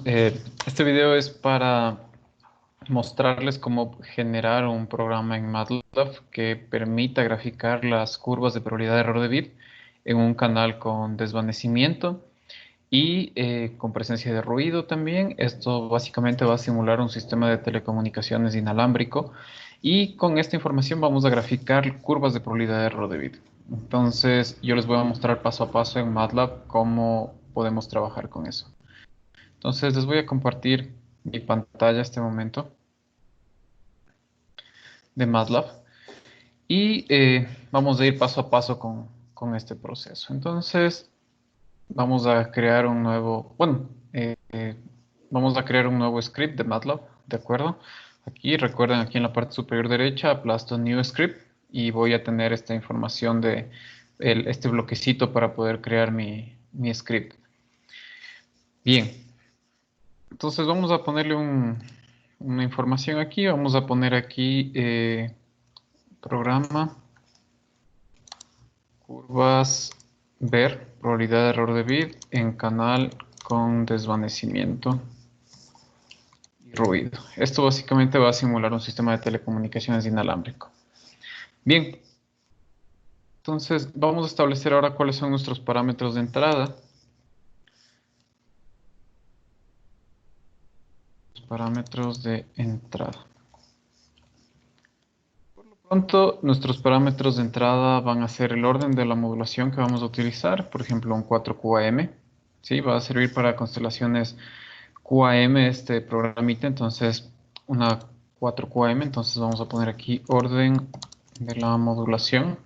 Este video es para mostrarles cómo generar un programa en MATLAB que permita graficar las curvas de probabilidad de error de bit en un canal con desvanecimiento y con presencia de ruido también. Esto básicamente va a simular un sistema de telecomunicaciones inalámbrico y con esta información vamos a graficar curvas de probabilidad de error de bit. Entonces yo les voy a mostrar paso a paso en MATLAB cómo podemos trabajar con eso. Entonces les voy a compartir mi pantalla este momento de MATLAB y vamos a ir paso a paso con este proceso. Entonces vamos a crear un nuevo, vamos a crear un nuevo script de MATLAB, ¿de acuerdo? Aquí recuerden, aquí en la parte superior derecha aplasto New Script y voy a tener esta información de este bloquecito para poder crear mi script. Bien, entonces vamos a ponerle una información aquí. Vamos a poner aquí programa, curvas, ver, probabilidad de error de bit en canal con desvanecimiento y ruido. Esto básicamente va a simular un sistema de telecomunicaciones inalámbrico. Bien, entonces vamos a establecer ahora cuáles son nuestros parámetros de entrada. Parámetros de entrada. Pronto, nuestros parámetros de entrada van a ser el orden de la modulación que vamos a utilizar, por ejemplo, un 4QAM, ¿sí? Va a servir para constelaciones QAM este programita, entonces una 4QAM, entonces vamos a poner aquí orden de la modulación.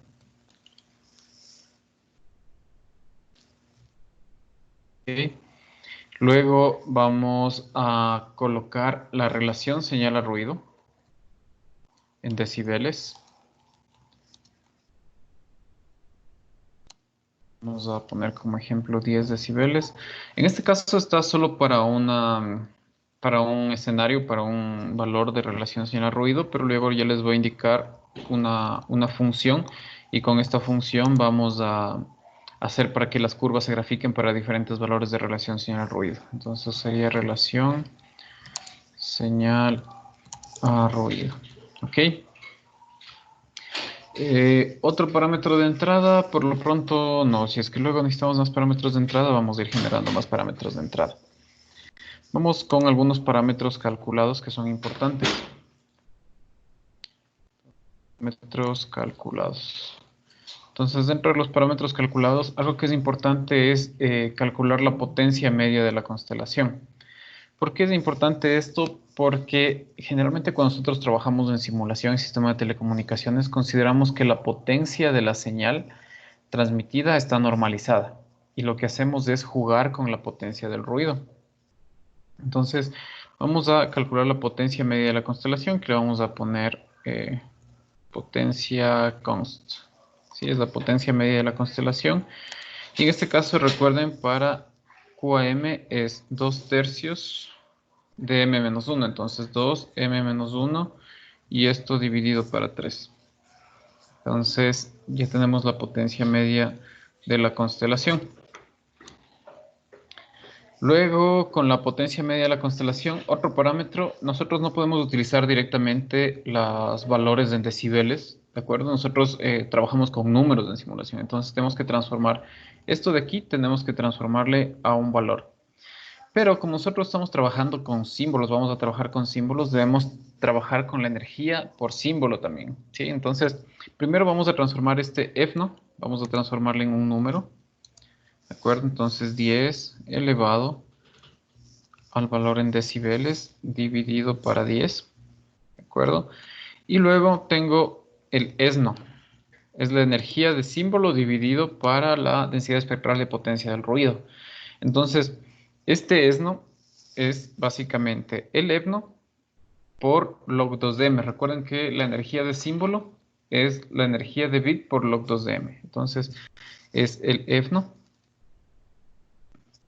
Okay. Luego vamos a colocar la relación señal a ruido en decibeles. Vamos a poner como ejemplo 10 decibeles. En este caso está solo para para un escenario, para un valor de relación señal-ruido, pero luego ya les voy a indicar una función y con esta función vamos a hacer para que las curvas se grafiquen para diferentes valores de relación señal-ruido. Entonces sería relación señal a ruido. ¿Ok? Otro parámetro de entrada, por lo pronto no. Si es que luego necesitamos más parámetros de entrada, vamos a ir generando más parámetros de entrada. Vamos con algunos parámetros calculados que son importantes. Parámetros calculados. Entonces, dentro de los parámetros calculados, algo que es importante es calcular la potencia media de la constelación. ¿Por qué es importante esto? Porque generalmente cuando nosotros trabajamos en simulación en sistema de telecomunicaciones, consideramos que la potencia de la señal transmitida está normalizada y lo que hacemos es jugar con la potencia del ruido. Entonces, vamos a calcular la potencia media de la constelación, que le vamos a poner potencia const. ¿Sí? Es la potencia media de la constelación. Y en este caso, recuerden, para QAM es 2/3 de m-1. Entonces, 2m-1 y esto dividido para 3. Entonces, ya tenemos la potencia media de la constelación. Luego, con la potencia media de la constelación, otro parámetro, nosotros no podemos utilizar directamente los valores en decibeles, ¿de acuerdo? Nosotros trabajamos con números en simulación, entonces tenemos que transformar esto de aquí, tenemos que transformarle a un valor. Pero como nosotros estamos trabajando con símbolos, vamos a trabajar con símbolos, debemos trabajar con la energía por símbolo también, ¿sí? Entonces, primero vamos a transformar este EFNO, vamos a transformarle en un número, ¿de acuerdo? Entonces 10 elevado al valor en decibeles dividido para 10, ¿de acuerdo? Y luego tengo el ESNO, es la energía de símbolo dividido para la densidad espectral de potencia del ruido. Entonces, este ESNO es básicamente el EBNO por log 2 de m. Recuerden que la energía de símbolo es la energía de bit por log 2 de m. Entonces, es el EBNO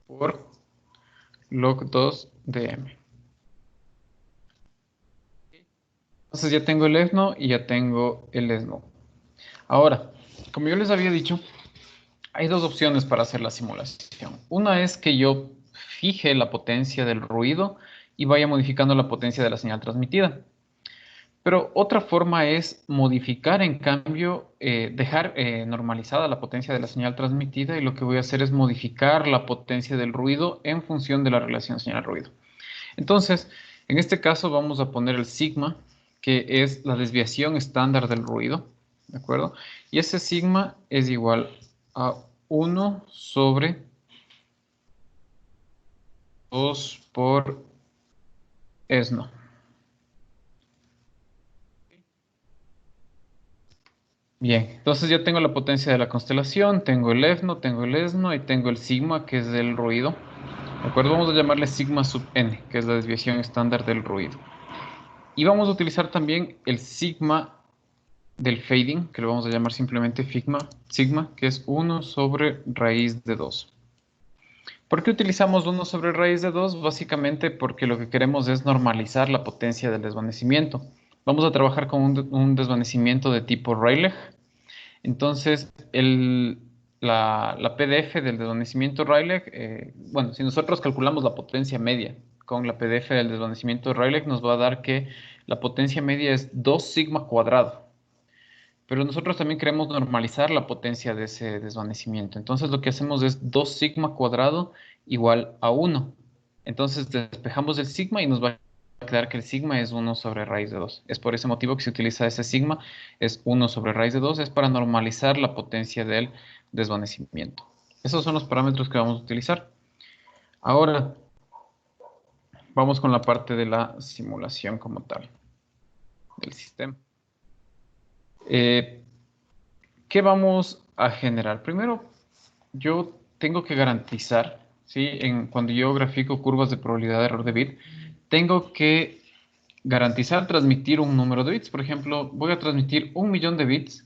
por log 2 de m. Entonces ya tengo el EBNO y ya tengo el ESNO. Ahora, como yo les había dicho, hay dos opciones para hacer la simulación. Una es que yo fije la potencia del ruido y vaya modificando la potencia de la señal transmitida. Pero otra forma es modificar, en cambio, dejar normalizada la potencia de la señal transmitida, y lo que voy a hacer es modificar la potencia del ruido en función de la relación señal-ruido. Entonces, en este caso vamos a poner el sigma, que es la desviación estándar del ruido, ¿de acuerdo? Y ese sigma es igual a 1 sobre 2 por esno. Bien, entonces ya tengo la potencia de la constelación, tengo el EFNO, tengo el ESNO y tengo el sigma, que es el ruido. ¿De acuerdo? Vamos a llamarle sigma sub n, que es la desviación estándar del ruido. Y vamos a utilizar también el sigma del fading, que lo vamos a llamar simplemente sigma, que es 1 sobre raíz de 2. ¿Por qué utilizamos 1 sobre raíz de 2? Básicamente porque lo que queremos es normalizar la potencia del desvanecimiento. Vamos a trabajar con un desvanecimiento de tipo Rayleigh. Entonces, la PDF del desvanecimiento Rayleigh, bueno, si nosotros calculamos la potencia media con la PDF del desvanecimiento Rayleigh, nos va a dar que la potencia media es 2 sigma cuadrado. Pero nosotros también queremos normalizar la potencia de ese desvanecimiento. Entonces, lo que hacemos es 2 sigma cuadrado igual a 1. Entonces, despejamos el sigma y nos va a quedar que el sigma es 1 sobre raíz de 2. Es por ese motivo que se utiliza ese sigma, es 1 sobre raíz de 2, es para normalizar la potencia del desvanecimiento. Esos son los parámetros que vamos a utilizar. Ahora, vamos con la parte de la simulación como tal del sistema. ¿Qué vamos a generar? Primero, yo tengo que garantizar, ¿sí? Cuando yo grafico curvas de probabilidad de error de bit, tengo que garantizar transmitir un número de bits. Por ejemplo, voy a transmitir 1.000.000 de bits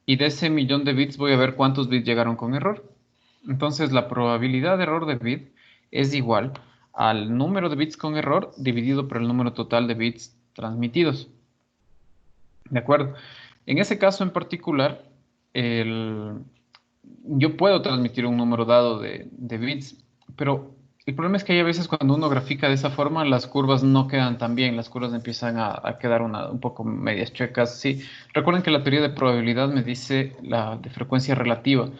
y de ese millón de bits voy a ver cuántos bits llegaron con error. Entonces, la probabilidad de error de bit es igual al número de bits con error dividido por el número total de bits transmitidos. ¿De acuerdo? En ese caso en particular, yo puedo transmitir un número dado de bits, pero el problema es que hay a veces cuando uno grafica de esa forma, las curvas no quedan tan bien, las curvas empiezan a quedar un poco medias chuecas. Sí, recuerden que la teoría de probabilidad me dice la de frecuencia relativa.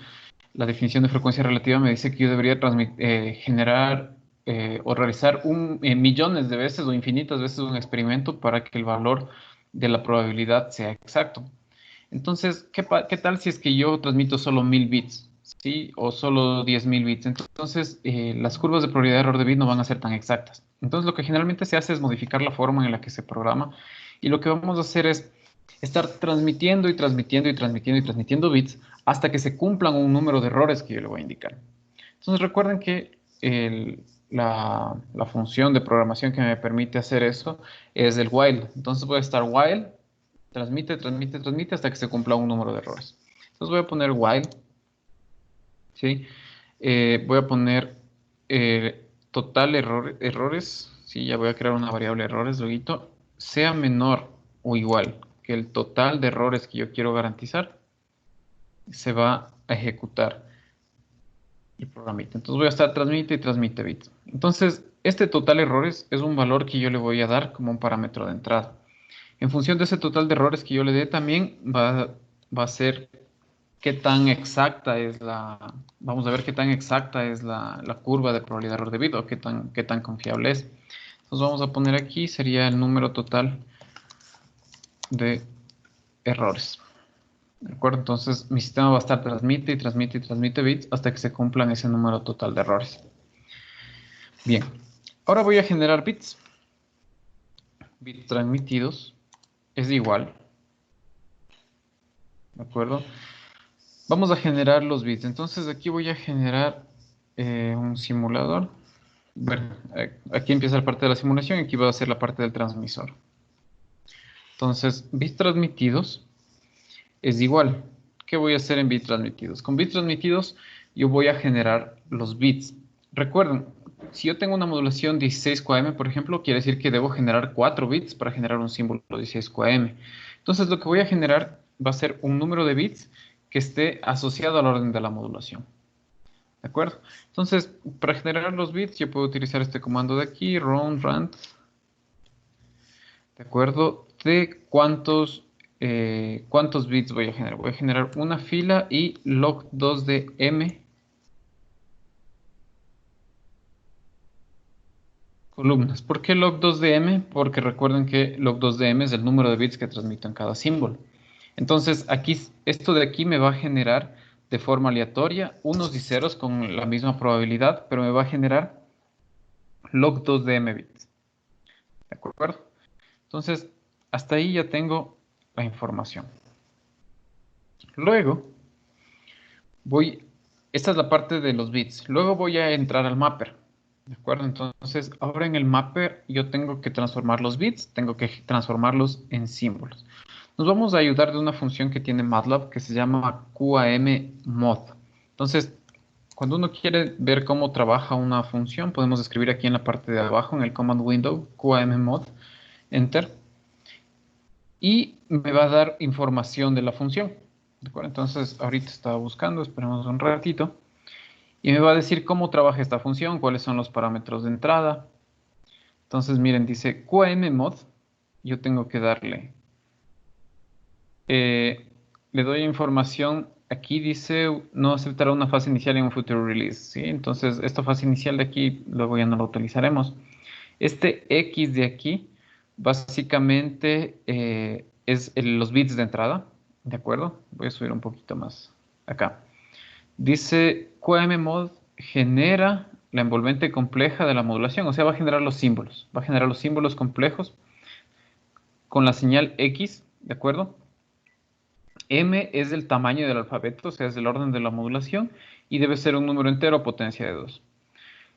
La definición de frecuencia relativa me dice que yo debería generar o realizar millones de veces o infinitas veces un experimento para que el valor de la probabilidad sea exacto. Entonces, ¿qué tal si es que yo transmito solo 1.000 bits? ¿Sí? O solo 10.000 bits. Entonces, las curvas de probabilidad de error de bit no van a ser tan exactas. Entonces, lo que generalmente se hace es modificar la forma en la que se programa. Y lo que vamos a hacer es estar transmitiendo y transmitiendo y transmitiendo y transmitiendo bits hasta que se cumplan un número de errores que yo le voy a indicar. Entonces, recuerden que la función de programación que me permite hacer eso es el while. Entonces, voy a estar while transmite, transmite, transmite hasta que se cumpla un número de errores. Entonces voy a poner while, ¿sí? Voy a poner total errores, ¿sí? Ya voy a crear una variable errores, luego, sea menor o igual que el total de errores que yo quiero garantizar, se va a ejecutar el programita. Entonces voy a estar transmite y transmite bits. Entonces, este total errores es un valor que yo le voy a dar como un parámetro de entrada. En función de ese total de errores que yo le dé, también va a ser qué tan exacta es vamos a ver qué tan exacta es la curva de probabilidad de error debido, o qué tan confiable es. Entonces vamos a poner aquí, sería el número total de errores. ¿De acuerdo? Entonces mi sistema va a estar transmite y transmite y transmite bits hasta que se cumplan ese número total de errores. Bien, ahora voy a generar bits. Bits transmitidos es igual, ¿de acuerdo? Vamos a generar los bits. Entonces aquí voy a generar un simulador. Bueno, aquí empieza la parte de la simulación y aquí va a ser la parte del transmisor. Entonces, bits transmitidos es igual. ¿Qué voy a hacer en bits transmitidos? Con bits transmitidos yo voy a generar los bits. Recuerden, si yo tengo una modulación 16QAM, por ejemplo, quiere decir que debo generar 4 bits para generar un símbolo 16QAM. Entonces, lo que voy a generar va a ser un número de bits que esté asociado al orden de la modulación. ¿De acuerdo? Entonces, para generar los bits, yo puedo utilizar este comando de aquí, round rand, ¿de acuerdo? De cuántos bits voy a generar. Voy a generar una fila y log2 de m columnas. ¿Por qué log2 de m? Porque recuerden que log2 de m es el número de bits que transmito en cada símbolo. Entonces, aquí, esto de aquí me va a generar de forma aleatoria unos y ceros con la misma probabilidad, pero me va a generar log2 de m bits. ¿De acuerdo? Entonces, hasta ahí ya tengo la información. Luego, esta es la parte de los bits. Luego voy a entrar al mapper. ¿De acuerdo? Entonces, ahora en el mapper yo tengo que transformar los bits, tengo que transformarlos en símbolos. Nos vamos a ayudar de una función que tiene MATLAB que se llama QAMMod. Entonces, cuando uno quiere ver cómo trabaja una función, podemos escribir aquí en la parte de abajo, en el command window, QAMMod, enter, y me va a dar información de la función. ¿De acuerdo? Entonces, ahorita estaba buscando, esperemos un ratito, y me va a decir cómo trabaja esta función, cuáles son los parámetros de entrada. Entonces, miren, dice QAMMod, yo tengo que darle, eh, le doy información, aquí dice no aceptará una fase inicial en un futuro release, ¿sí? Entonces, esta fase inicial de aquí, luego ya no la utilizaremos. Este X de aquí, básicamente, es los bits de entrada, ¿de acuerdo? Voy a subir un poquito más acá. Dice QMMod genera la envolvente compleja de la modulación, o sea, va a generar los símbolos, va a generar los símbolos complejos con la señal X, ¿de acuerdo? M es el tamaño del alfabeto, o sea, es el orden de la modulación, y debe ser un número entero a potencia de 2.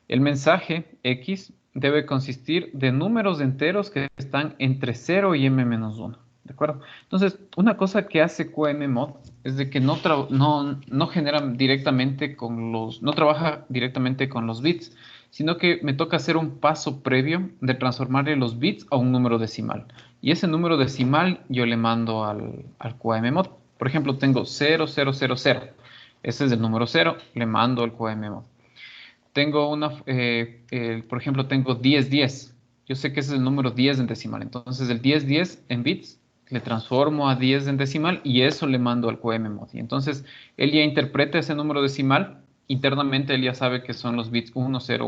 El mensaje X debe consistir de números enteros que están entre 0 y m-1. ¿De acuerdo? Entonces, una cosa que hace QMMod es de que no genera directamente con no trabaja directamente con los bits, sino que me toca hacer un paso previo de transformarle los bits a un número decimal. Y ese número decimal yo le mando al QMMod. Por ejemplo, tengo 0000. Ese es el número 0, le mando al QMMod. Tengo por ejemplo, tengo 1010. Yo sé que ese es el número 10 en decimal. Entonces, el 1010 en bits le transformo a 10 en decimal y eso le mando al QMMod. Y entonces, él ya interpreta ese número decimal. Internamente, él ya sabe que son los bits 1010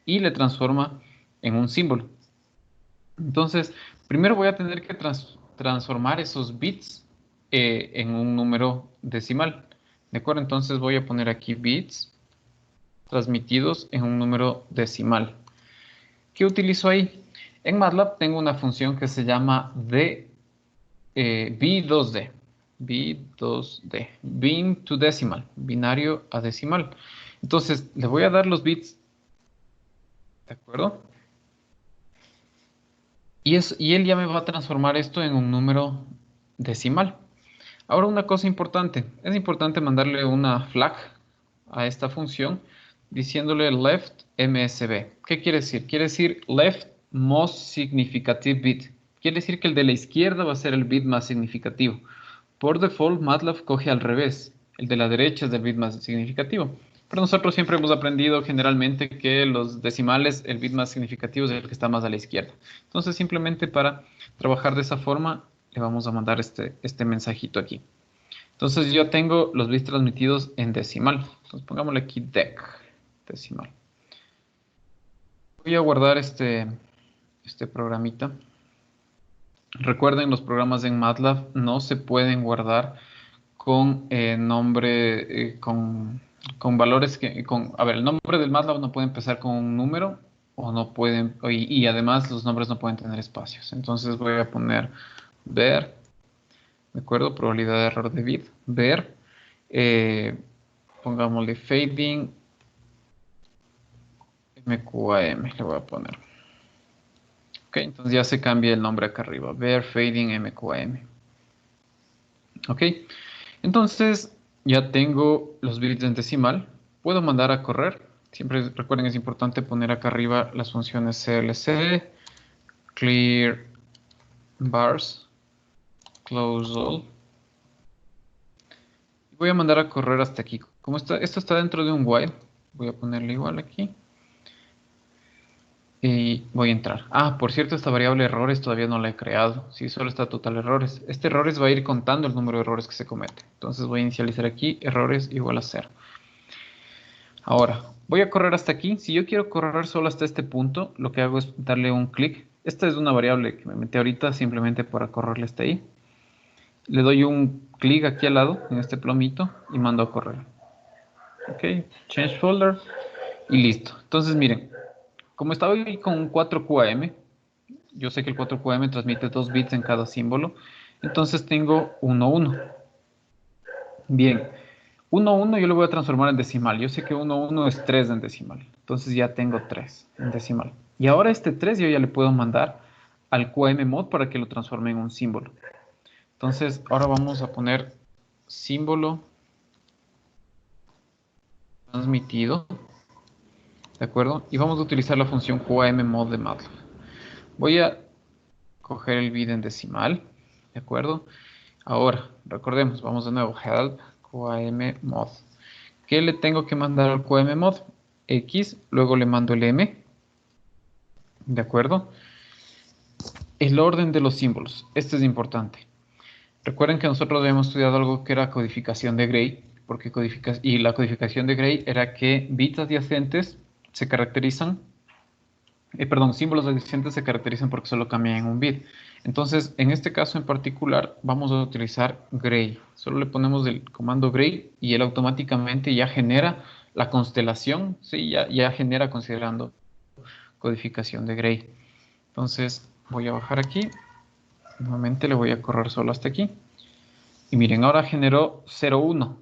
y le transforma en un símbolo. Entonces, primero voy a tener que transformar esos bits en un número decimal. ¿De acuerdo? Entonces, voy a poner aquí bits transmitidos en un número decimal. ¿Qué utilizo ahí? En MATLAB tengo una función que se llama B2D. B2D. Bin to decimal. Binario a decimal. Entonces, le voy a dar los bits. ¿De acuerdo? Y él ya me va a transformar esto en un número decimal. Ahora una cosa importante. Es importante mandarle una flag a esta función diciéndole left MSB. ¿Qué quiere decir? Quiere decir left most significative bit. Quiere decir que el de la izquierda va a ser el bit más significativo. Por default, MATLAB coge al revés. El de la derecha es el bit más significativo. Pero nosotros siempre hemos aprendido generalmente que los decimales, el bit más significativo es el que está más a la izquierda. Entonces, simplemente para trabajar de esa forma, le vamos a mandar este mensajito aquí. Entonces, yo tengo los bits transmitidos en decimal. Entonces, pongámosle aquí decimal. Voy a guardar este programita. Recuerden, los programas en MATLAB no se pueden guardar con nombre, con valores a ver, el nombre del MATLAB no puede empezar con un número o no pueden, y además los nombres no pueden tener espacios. Entonces voy a poner ver, ¿de acuerdo? Probabilidad de error de bit, ver, eh, pongámosle fading MQAM, le voy a poner. Ok, entonces ya se cambia el nombre acá arriba, ver fading MQAM. Ok, entonces ya tengo los bits en decimal. Puedo mandar a correr. Siempre recuerden, es importante poner acá arriba las funciones CLC, clear bars, close all. Voy a mandar a correr hasta aquí Como esto está dentro de un while, voy a ponerle igual aquí. Y voy a entrar. Ah, por cierto, esta variable errores todavía no la he creado. Sí, solo está total errores. Este errores va a ir contando el número de errores que se comete. Entonces voy a inicializar aquí, errores igual a 0. Ahora, voy a correr hasta aquí. Si yo quiero correr solo hasta este punto, lo que hago es darle un clic. Esta es una variable que me metí ahorita simplemente para correrle hasta ahí. Le doy un clic aquí al lado, en este plomito, y mando a correr. Ok, change folder y listo. Entonces miren, como estaba ahí con un 4QAM, yo sé que el 4QAM transmite 2 bits en cada símbolo, entonces tengo 1, 1. Bien, 1, 1 yo lo voy a transformar en decimal. Yo sé que 1, 1 es 3 en decimal, entonces ya tengo 3 en decimal. Y ahora este 3 yo ya le puedo mandar al QAM mod para que lo transforme en un símbolo. Entonces ahora vamos a poner símbolo transmitido, ¿de acuerdo? Y vamos a utilizar la función QAM mod de MATLAB. Voy a coger el bit en decimal, ¿de acuerdo? Ahora, recordemos, vamos de nuevo, help QAM mod. ¿Qué le tengo que mandar al QAM mod? X, luego le mando el M, ¿de acuerdo? El orden de los símbolos, esto es importante. Recuerden que nosotros habíamos estudiado algo que era codificación de Gray, y la codificación de Gray era que bits adyacentes se caracterizan, símbolos adyacentes se caracterizan porque solo cambian en un bit. Entonces, en este caso en particular, vamos a utilizar Gray. Solo le ponemos el comando Gray y él automáticamente ya genera la constelación, ¿sí? Ya genera considerando codificación de Gray. Entonces, voy a bajar aquí. Nuevamente le voy a correr solo hasta aquí. Y miren, ahora generó 0,1.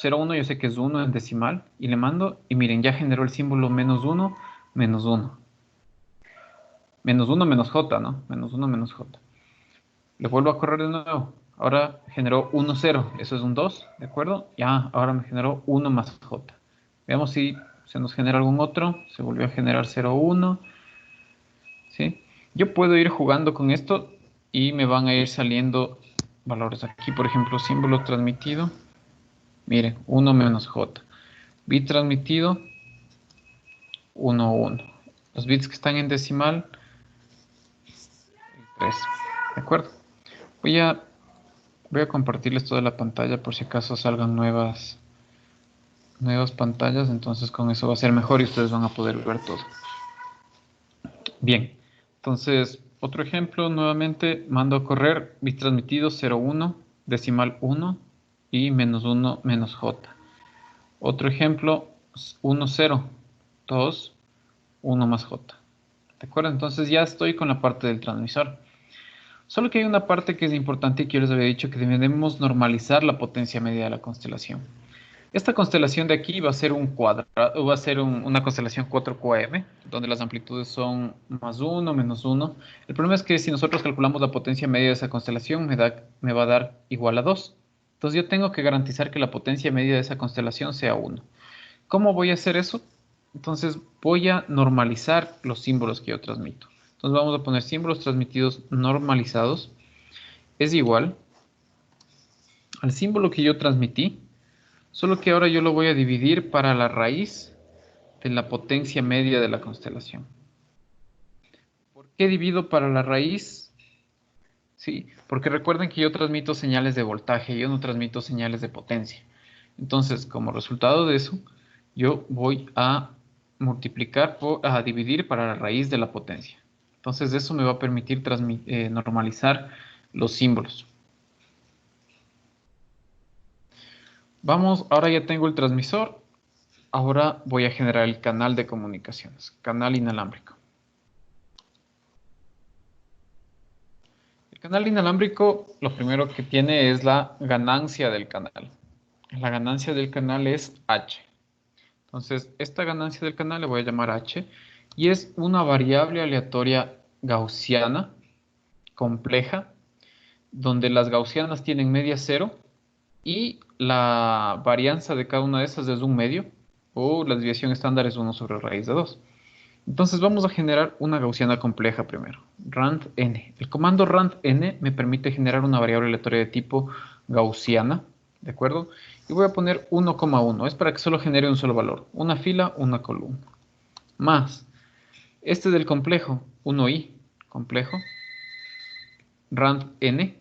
0,1 yo sé que es 1 en decimal. Y le mando, y miren, ya generó el símbolo menos 1, menos 1. Menos 1 menos j, ¿no? Menos 1 menos j. Le vuelvo a correr de nuevo. Ahora generó 1, 0. Eso es un 2, ¿de acuerdo? Ya, ahora me generó 1 más j. Veamos si se nos genera algún otro. Se volvió a generar 0, 1. ¿Sí? Yo puedo ir jugando con esto y me van a ir saliendo valores aquí. Por ejemplo, símbolo transmitido. Miren, 1 menos j. Bit transmitido, 1, 1. Los bits que están en decimal, 3. ¿De acuerdo? Voy a compartirles toda la pantalla por si acaso salgan nuevas pantallas. Entonces con eso va a ser mejor y ustedes van a poder ver todo. Bien. Entonces, otro ejemplo, nuevamente mando a correr bit transmitido 0, 1, decimal 1 y menos 1 menos j. Otro ejemplo, 1, 0, 2, 1 más j. ¿De acuerdo? Entonces ya estoy con la parte del transmisor. Solo que hay una parte que es importante y que yo les había dicho que debemos normalizar la potencia media de la constelación. Esta constelación de aquí va a ser una constelación 4QAM, donde las amplitudes son más 1, menos 1. El problema es que si nosotros calculamos la potencia media de esa constelación, me va a dar igual a 2. Entonces yo tengo que garantizar que la potencia media de esa constelación sea 1. ¿Cómo voy a hacer eso? Entonces voy a normalizar los símbolos que yo transmito. Entonces vamos a poner símbolos transmitidos normalizados. Es igual al símbolo que yo transmití, solo que ahora yo lo voy a dividir para la raíz de la potencia media de la constelación. ¿Por qué divido para la raíz? Sí, porque recuerden que yo transmito señales de voltaje, yo no transmito señales de potencia. Entonces, como resultado de eso, yo voy a a dividir para la raíz de la potencia. Entonces, eso me va a permitir normalizar los símbolos. Vamos, ahora ya tengo el transmisor. Ahora voy a generar el canal de comunicaciones, canal inalámbrico. El canal inalámbrico, lo primero que tiene es la ganancia del canal. La ganancia del canal es H. Entonces, esta ganancia del canal le voy a llamar H y es una variable aleatoria gaussiana compleja, donde las gaussianas tienen media cero y la varianza de cada una de esas es un medio, o la desviación estándar es 1 sobre raíz de 2. Entonces vamos a generar una gaussiana compleja primero, rand_n. El comando rand_n me permite generar una variable aleatoria de tipo gaussiana, ¿de acuerdo? Y voy a poner 1,1. Es para que solo genere un solo valor. Una fila, una columna. Más. Este del complejo, 1i, complejo. Rand n,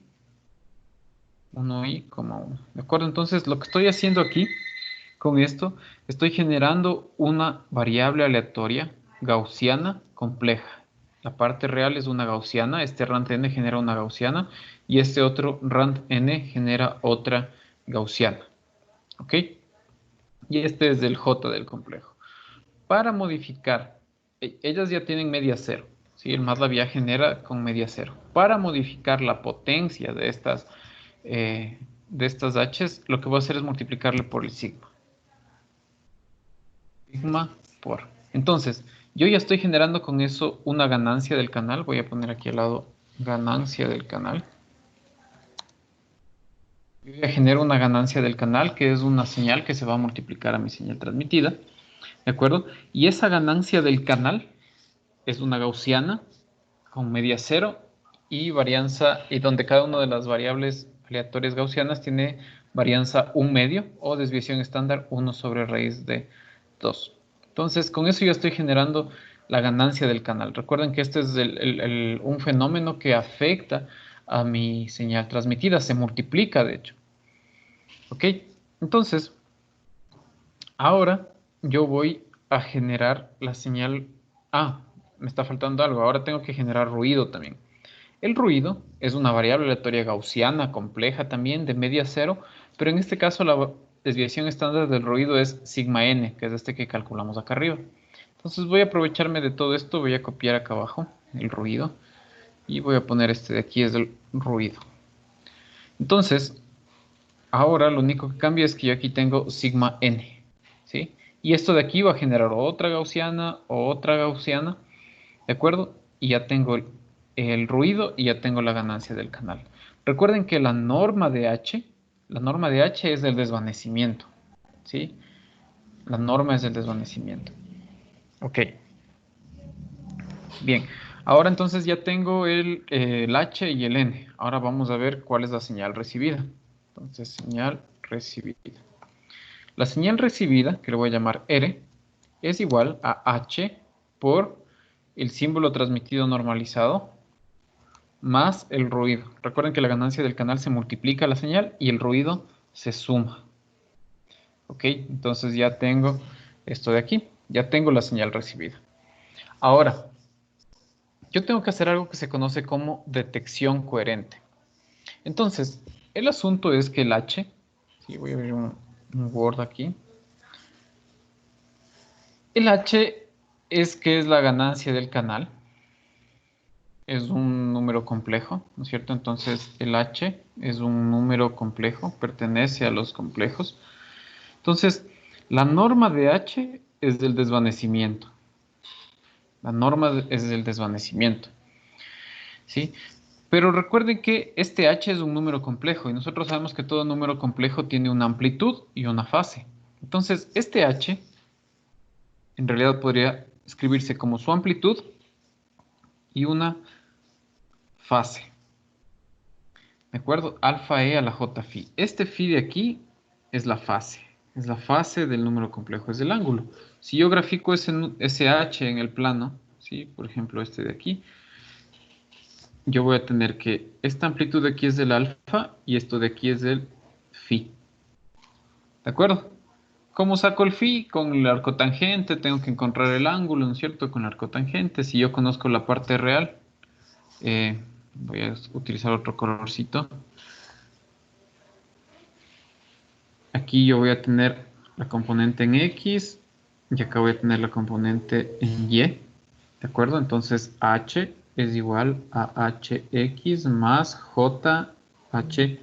1i,1. ¿De acuerdo? Entonces, lo que estoy haciendo aquí, con esto, estoy generando una variable aleatoria gaussiana compleja. La parte real es una gaussiana, este rand n genera una gaussiana y este otro rand n genera otra gaussiana. ¿Ok? Y este es del j del complejo. Para modificar, ellas ya tienen media cero, ¿sí? El MATLAB ya genera con media cero. Para modificar la potencia de estas h's, lo que voy a hacer es multiplicarle por el sigma. Sigma por. Entonces, yo ya estoy generando con eso una ganancia del canal. Voy a poner aquí al lado ganancia del canal. Yo ya genero una ganancia del canal, que es una señal que se va a multiplicar a mi señal transmitida. ¿De acuerdo? Y esa ganancia del canal es una gaussiana con media cero y varianza, y donde cada una de las variables aleatorias gaussianas tiene varianza 1 medio o desviación estándar 1 sobre raíz de 2. Entonces, con eso ya estoy generando la ganancia del canal. Recuerden que este es un fenómeno que afecta a mi señal transmitida, se multiplica de hecho. ¿Ok? Entonces, ahora yo voy a generar la señal. Ah, me está faltando algo. Ahora tengo que generar ruido también. El ruido es una variable aleatoria gaussiana compleja también de media cero, pero en este caso la desviación estándar del ruido es sigma n, que es este que calculamos acá arriba. Entonces voy a aprovecharme de todo esto, voy a copiar acá abajo el ruido y voy a poner este de aquí es el ruido. Entonces, ahora lo único que cambia es que yo aquí tengo sigma n, ¿sí? Y esto de aquí va a generar otra gaussiana, ¿de acuerdo? Y ya tengo el ruido y ya tengo la ganancia del canal. Recuerden que la norma de H es del desvanecimiento, ¿sí? La norma es del desvanecimiento. Ok, bien. Ahora entonces ya tengo el H y el N. Ahora vamos a ver cuál es la señal recibida. Entonces, señal recibida. La señal recibida, que le voy a llamar R, es igual a H por el símbolo transmitido normalizado más el ruido. Recuerden que la ganancia del canal se multiplica la señal y el ruido se suma. Ok, entonces ya tengo esto de aquí, ya tengo la señal recibida. Ahora, yo tengo que hacer algo que se conoce como detección coherente. Entonces, el asunto es que el H, sí, voy a abrir un Word aquí. El H es que es la ganancia del canal. Es un número complejo, ¿no es cierto? Entonces el H es un número complejo, pertenece a los complejos. Entonces, la norma de H es del desvanecimiento. La norma es del desvanecimiento, ¿sí? Pero recuerden que este H es un número complejo y nosotros sabemos que todo número complejo tiene una amplitud y una fase. Entonces, este H en realidad podría escribirse como su amplitud y una fase. ¿De acuerdo? Alfa E a la J phi. Este phi de aquí es la fase. Es la fase del número complejo, es el ángulo. Si yo grafico ese H en el plano, ¿sí? Por ejemplo, este de aquí, yo voy a tener que esta amplitud de aquí es del alfa y esto de aquí es del phi. ¿De acuerdo? ¿Cómo saco el phi? Con el arcotangente, tengo que encontrar el ángulo, ¿no es cierto? Con el arcotangente. Si yo conozco la parte real, voy a utilizar otro colorcito. Aquí yo voy a tener la componente en X y acá voy a tener la componente en Y. ¿De acuerdo? Entonces H es igual a HX más JHY.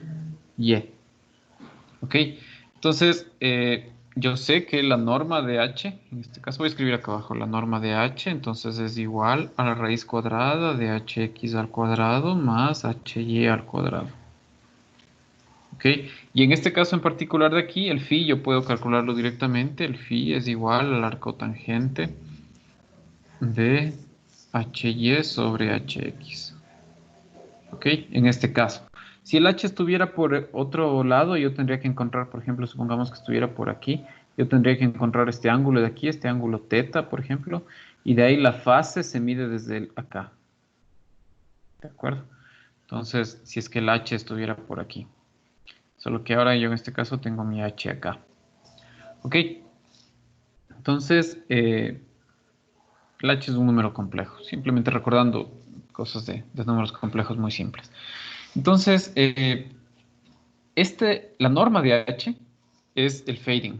¿Ok? Entonces yo sé que la norma de H, en este caso voy a escribir acá abajo la norma de H, entonces es igual a la raíz cuadrada de HX al cuadrado más HY al cuadrado. ¿Ok? Y en este caso en particular de aquí, el phi yo puedo calcularlo directamente. El phi es igual al arcotangente de HY sobre HX. ¿Ok? En este caso. Si el h estuviera por otro lado, yo tendría que encontrar, por ejemplo, supongamos que estuviera por aquí, yo tendría que encontrar este ángulo de aquí, este ángulo teta, por ejemplo, y de ahí la fase se mide desde acá. ¿De acuerdo? Entonces, si es que el h estuviera por aquí. Solo que ahora yo en este caso tengo mi h acá. Ok. Entonces, el h es un número complejo. Simplemente recordando cosas de números complejos muy simples. Entonces, la norma de h es el fading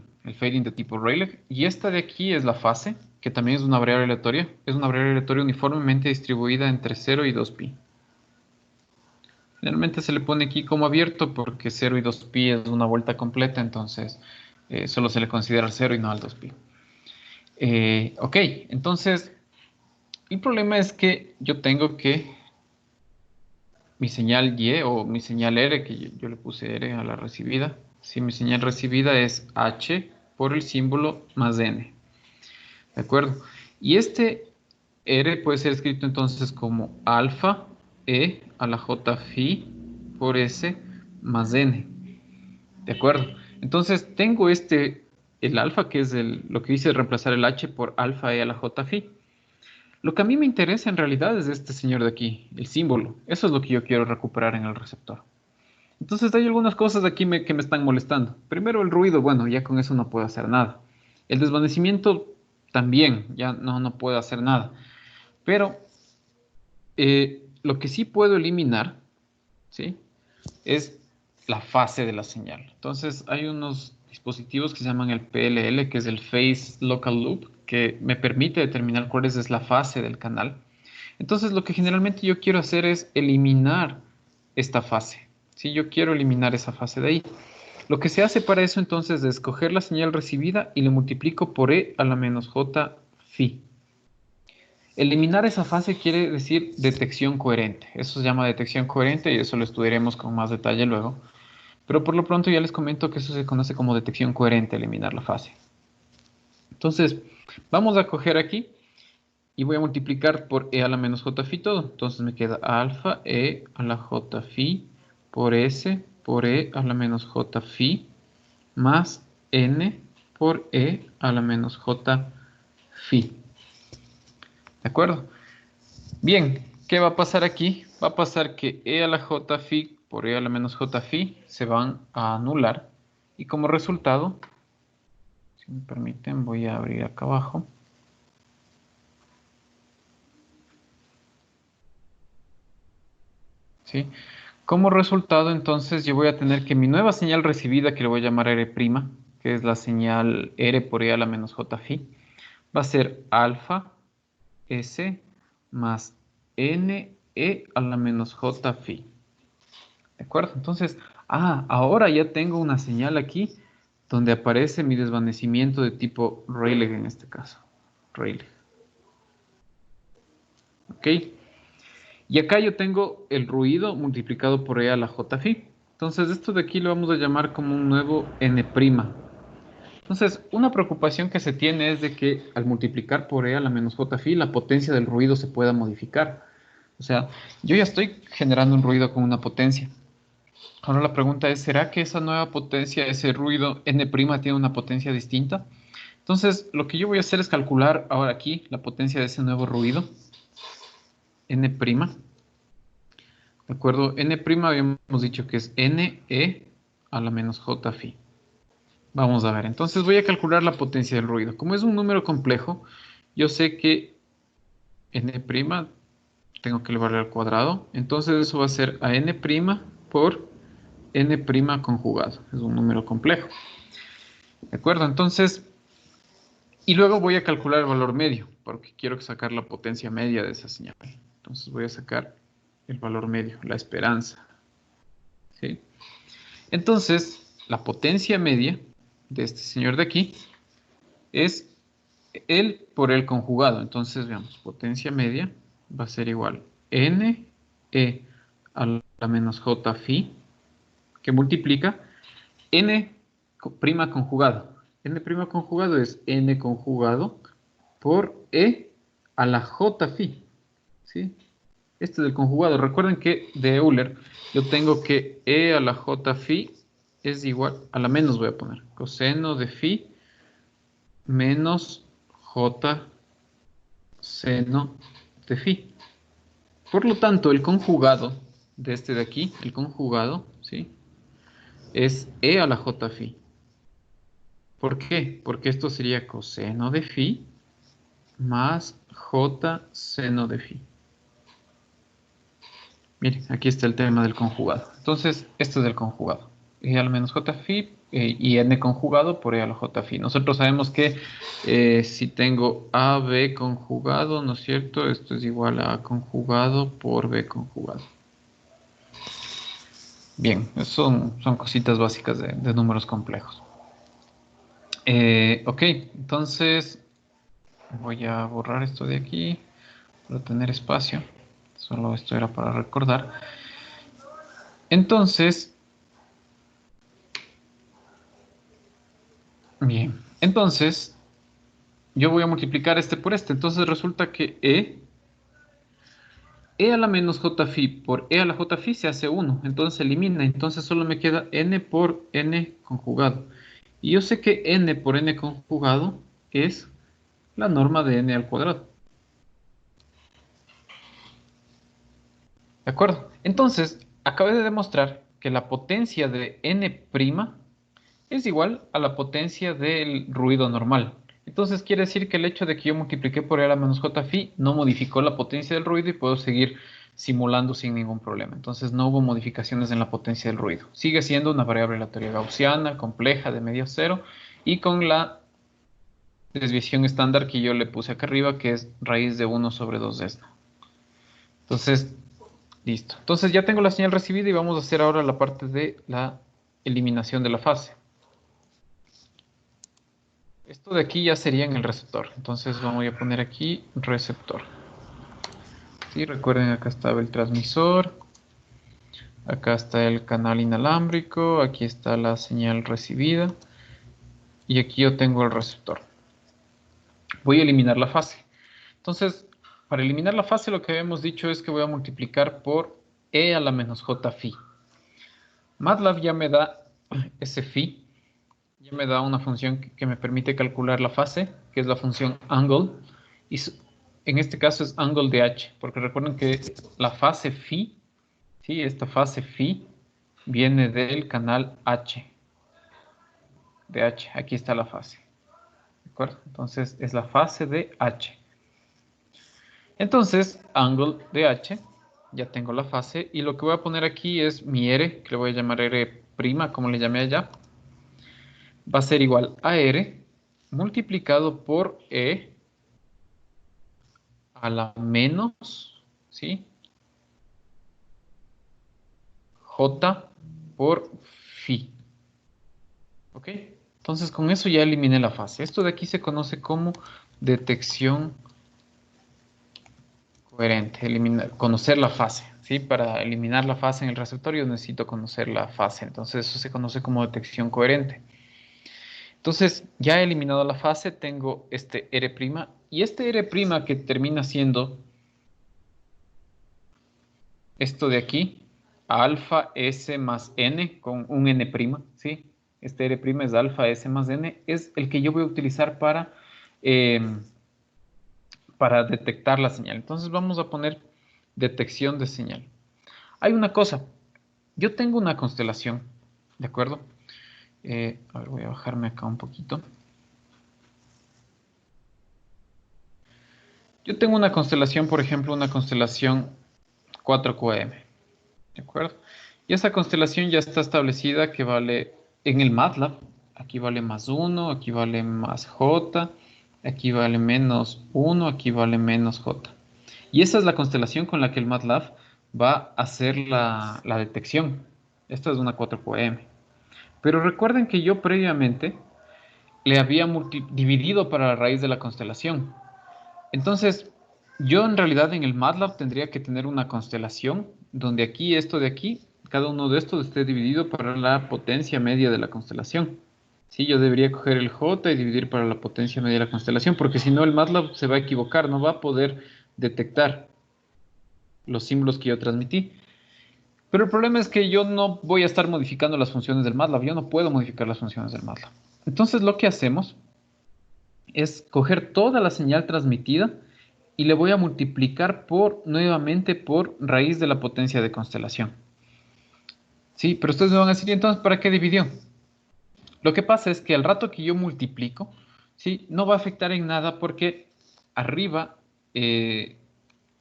de tipo Rayleigh. Y esta de aquí es la fase, que también es una variable aleatoria. Es una variable aleatoria uniformemente distribuida entre 0 y 2pi. Generalmente se le pone aquí como abierto porque 0 y 2pi es una vuelta completa, entonces solo se le considera el 0 y no al 2pi. Ok, entonces el problema es que yo tengo que mi señal Y o mi señal R, que yo le puse R a la recibida, si mi señal recibida es H por el símbolo más N. ¿De acuerdo? Y este R puede ser escrito entonces como alfa E a la J phi por S más N. ¿De acuerdo? Entonces tengo el alfa, que es lo que dice reemplazar el H por alfa E a la J phi. Lo que a mí me interesa en realidad es este señor de aquí, el símbolo. Eso es lo que yo quiero recuperar en el receptor. Entonces hay algunas cosas aquí que me están molestando. Primero el ruido, bueno, ya con eso no puedo hacer nada. El desvanecimiento también, ya no puedo hacer nada. Pero lo que sí puedo eliminar, ¿sí? Es la fase de la señal. Entonces hay unos dispositivos que se llaman el PLL, que es el Phase Local Loop, que me permite determinar cuál es la fase del canal. Entonces lo que generalmente yo quiero hacer es eliminar esta fase. ¿Sí? Yo quiero eliminar esa fase de ahí. Lo que se hace para eso entonces es escoger la señal recibida y le multiplico por e a la menos j phi. Eliminar esa fase quiere decir detección coherente. Eso se llama detección coherente y eso lo estudiaremos con más detalle luego. Pero por lo pronto ya les comento que eso se conoce como detección coherente, eliminar la fase. Entonces, vamos a coger aquí y voy a multiplicar por e a la menos j phi todo. Entonces me queda alfa e a la j phi por s por e a la menos j phi más n por e a la menos j phi. ¿De acuerdo? Bien, ¿qué va a pasar aquí? Va a pasar que e a la j phi por e a la menos j phi se van a anular y como resultado, si me permiten, voy a abrir acá abajo. ¿Sí? Como resultado, entonces, yo voy a tener que mi nueva señal recibida, que le voy a llamar R', que es la señal R por E a la menos J phi, va a ser alfa S más N E a la menos J phi. ¿De acuerdo? Entonces, ahora ya tengo una señal aquí donde aparece mi desvanecimiento de tipo Rayleigh en este caso. Rayleigh. ¿Ok? Y acá yo tengo el ruido multiplicado por E a la J phi. Entonces, esto de aquí lo vamos a llamar como un nuevo N'. Entonces, una preocupación que se tiene es de que al multiplicar por E a la menos J phi, la potencia del ruido se pueda modificar. O sea, yo ya estoy generando un ruido con una potencia. Ahora la pregunta es, ¿será que esa nueva potencia, ese ruido N' tiene una potencia distinta? Entonces, lo que yo voy a hacer es calcular ahora aquí la potencia de ese nuevo ruido, N'. ¿De acuerdo? N' habíamos dicho que es NE a la menos J phi. Vamos a ver, entonces voy a calcular la potencia del ruido. Como es un número complejo, yo sé que N' tengo que elevarle al cuadrado. Entonces eso va a ser a N' por N' conjugado. Es un número complejo. ¿De acuerdo? Entonces, y luego voy a calcular el valor medio, porque quiero sacar la potencia media de esa señal. Entonces voy a sacar el valor medio, la esperanza. ¿Sí? Entonces, la potencia media de este señor de aquí es el por el conjugado. Entonces, veamos, potencia media va a ser igual N E a la menos J phi, que multiplica N' conjugado. N' conjugado es N conjugado por E a la J phi. ¿Sí? Este del conjugado. Recuerden que de Euler yo tengo que E a la J phi es igual, a la menos voy a poner, coseno de phi menos J seno de phi. Por lo tanto, el conjugado de este de aquí, el conjugado, ¿sí? Es E a la J phi. ¿Por qué? Porque esto sería coseno de phi más J seno de phi. Miren, aquí está el tema del conjugado. Entonces, esto es el conjugado. E al menos J phi y n conjugado por E a la J phi. Nosotros sabemos que si tengo AB conjugado, ¿no es cierto? Esto es igual a A conjugado por B conjugado. Bien, son cositas básicas de números complejos. Ok, entonces voy a borrar esto de aquí para tener espacio. Solo esto era para recordar. Entonces, bien, entonces yo voy a multiplicar este por este. Entonces resulta que E a la menos J phi por E a la J phi se hace 1. Entonces se elimina. Entonces solo me queda N por N conjugado. Y yo sé que N por N conjugado es la norma de N al cuadrado. ¿De acuerdo? Entonces, acabé de demostrar que la potencia de N' es igual a la potencia del ruido normal. Entonces quiere decir que el hecho de que yo multipliqué por E a la menos J phi no modificó la potencia del ruido y puedo seguir simulando sin ningún problema. Entonces no hubo modificaciones en la potencia del ruido. Sigue siendo una variable aleatoria gaussiana, compleja, de medio cero, y con la desviación estándar que yo le puse acá arriba, que es raíz de 1 sobre 2 desno. Entonces, listo. Entonces ya tengo la señal recibida y vamos a hacer ahora la parte de la eliminación de la fase. Esto de aquí ya sería en el receptor. Entonces vamos a poner aquí receptor. Sí, recuerden, acá estaba el transmisor. Acá está el canal inalámbrico. Aquí está la señal recibida. Y aquí yo tengo el receptor. Voy a eliminar la fase. Entonces, para eliminar la fase lo que habíamos dicho es que voy a multiplicar por E a la menos J phi. MATLAB ya me da ese phi. Ya me da una función que me permite calcular la fase, que es la función angle, y en este caso es angle de h, porque recuerden que la fase phi, ¿sí? Esta fase phi viene del canal h, de h, aquí está la fase, ¿de acuerdo? Entonces es la fase de h. Entonces, angle de h, ya tengo la fase, y lo que voy a poner aquí es mi r, que le voy a llamar r', como le llamé allá, va a ser igual a R multiplicado por E a la menos, ¿sí? J por phi. ¿Ok? Entonces con eso ya eliminé la fase. Esto de aquí se conoce como detección coherente. Conocer la fase, ¿sí? Para eliminar la fase en el receptor yo necesito conocer la fase. Entonces eso se conoce como detección coherente. Entonces, ya he eliminado la fase, tengo este R' y este R' que termina siendo esto de aquí, alfa S más N con un N', ¿sí? Este R' es alfa S más N, es el que yo voy a utilizar eh, para detectar la señal. Entonces vamos a poner detección de señal. Hay una cosa, yo tengo una constelación, ¿de acuerdo? A ver, voy a bajarme acá un poquito. Yo tengo una constelación, por ejemplo, una constelación 4QM, ¿de acuerdo? Y esa constelación ya está establecida que vale en el MATLAB, aquí vale más 1, aquí vale más J, aquí vale menos 1, aquí vale menos J. Y esa es la constelación con la que el MATLAB va a hacer la detección. Esta es una 4QM. Pero recuerden que yo previamente le había dividido para la raíz de la constelación. Entonces, yo en realidad en el MATLAB tendría que tener una constelación donde aquí, esto de aquí, cada uno de estos esté dividido para la potencia media de la constelación. Sí, yo debería coger el J y dividir para la potencia media de la constelación, porque si no el MATLAB se va a equivocar, no va a poder detectar los símbolos que yo transmití. Pero el problema es que yo no voy a estar modificando las funciones del MATLAB. Yo no puedo modificar las funciones del MATLAB. Entonces lo que hacemos es coger toda la señal transmitida y le voy a multiplicar nuevamente por raíz de la potencia de constelación. Sí, pero ustedes me van a decir, entonces, ¿para qué dividió? Lo que pasa es que al rato que yo multiplico, ¿sí? No va a afectar en nada porque arriba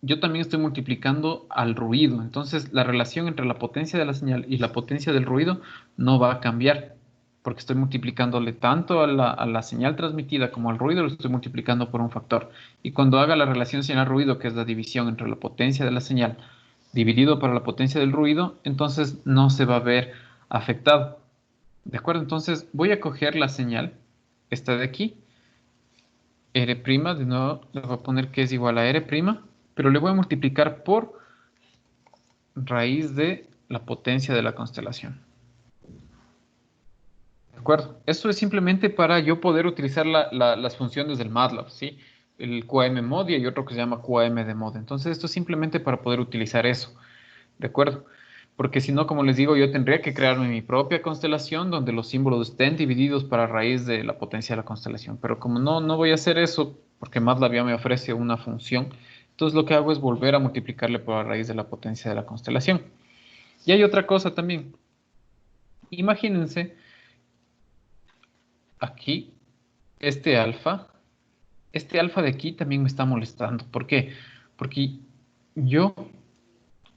yo también estoy multiplicando al ruido. Entonces, la relación entre la potencia de la señal y la potencia del ruido no va a cambiar porque estoy multiplicándole tanto a la señal transmitida como al ruido, lo estoy multiplicando por un factor. Y cuando haga la relación señal-ruido, que es la división entre la potencia de la señal dividido por la potencia del ruido, entonces no se va a ver afectado. ¿De acuerdo? Entonces voy a coger la señal, esta de aquí, R', de nuevo le voy a poner que es igual a R', pero le voy a multiplicar por raíz de la potencia de la constelación. ¿De acuerdo? Esto es simplemente para yo poder utilizar las funciones del MATLAB, ¿sí? El QAM mod y hay otro que se llama QAM de mod. Entonces esto es simplemente para poder utilizar eso. ¿De acuerdo? Porque si no, como les digo, yo tendría que crearme mi propia constelación donde los símbolos estén divididos para raíz de la potencia de la constelación. Pero como no voy a hacer eso, porque MATLAB ya me ofrece una función, entonces lo que hago es volver a multiplicarle por la raíz de la potencia de la constelación. Y hay otra cosa también. Imagínense aquí este alfa. Este alfa de aquí también me está molestando. ¿Por qué? Porque yo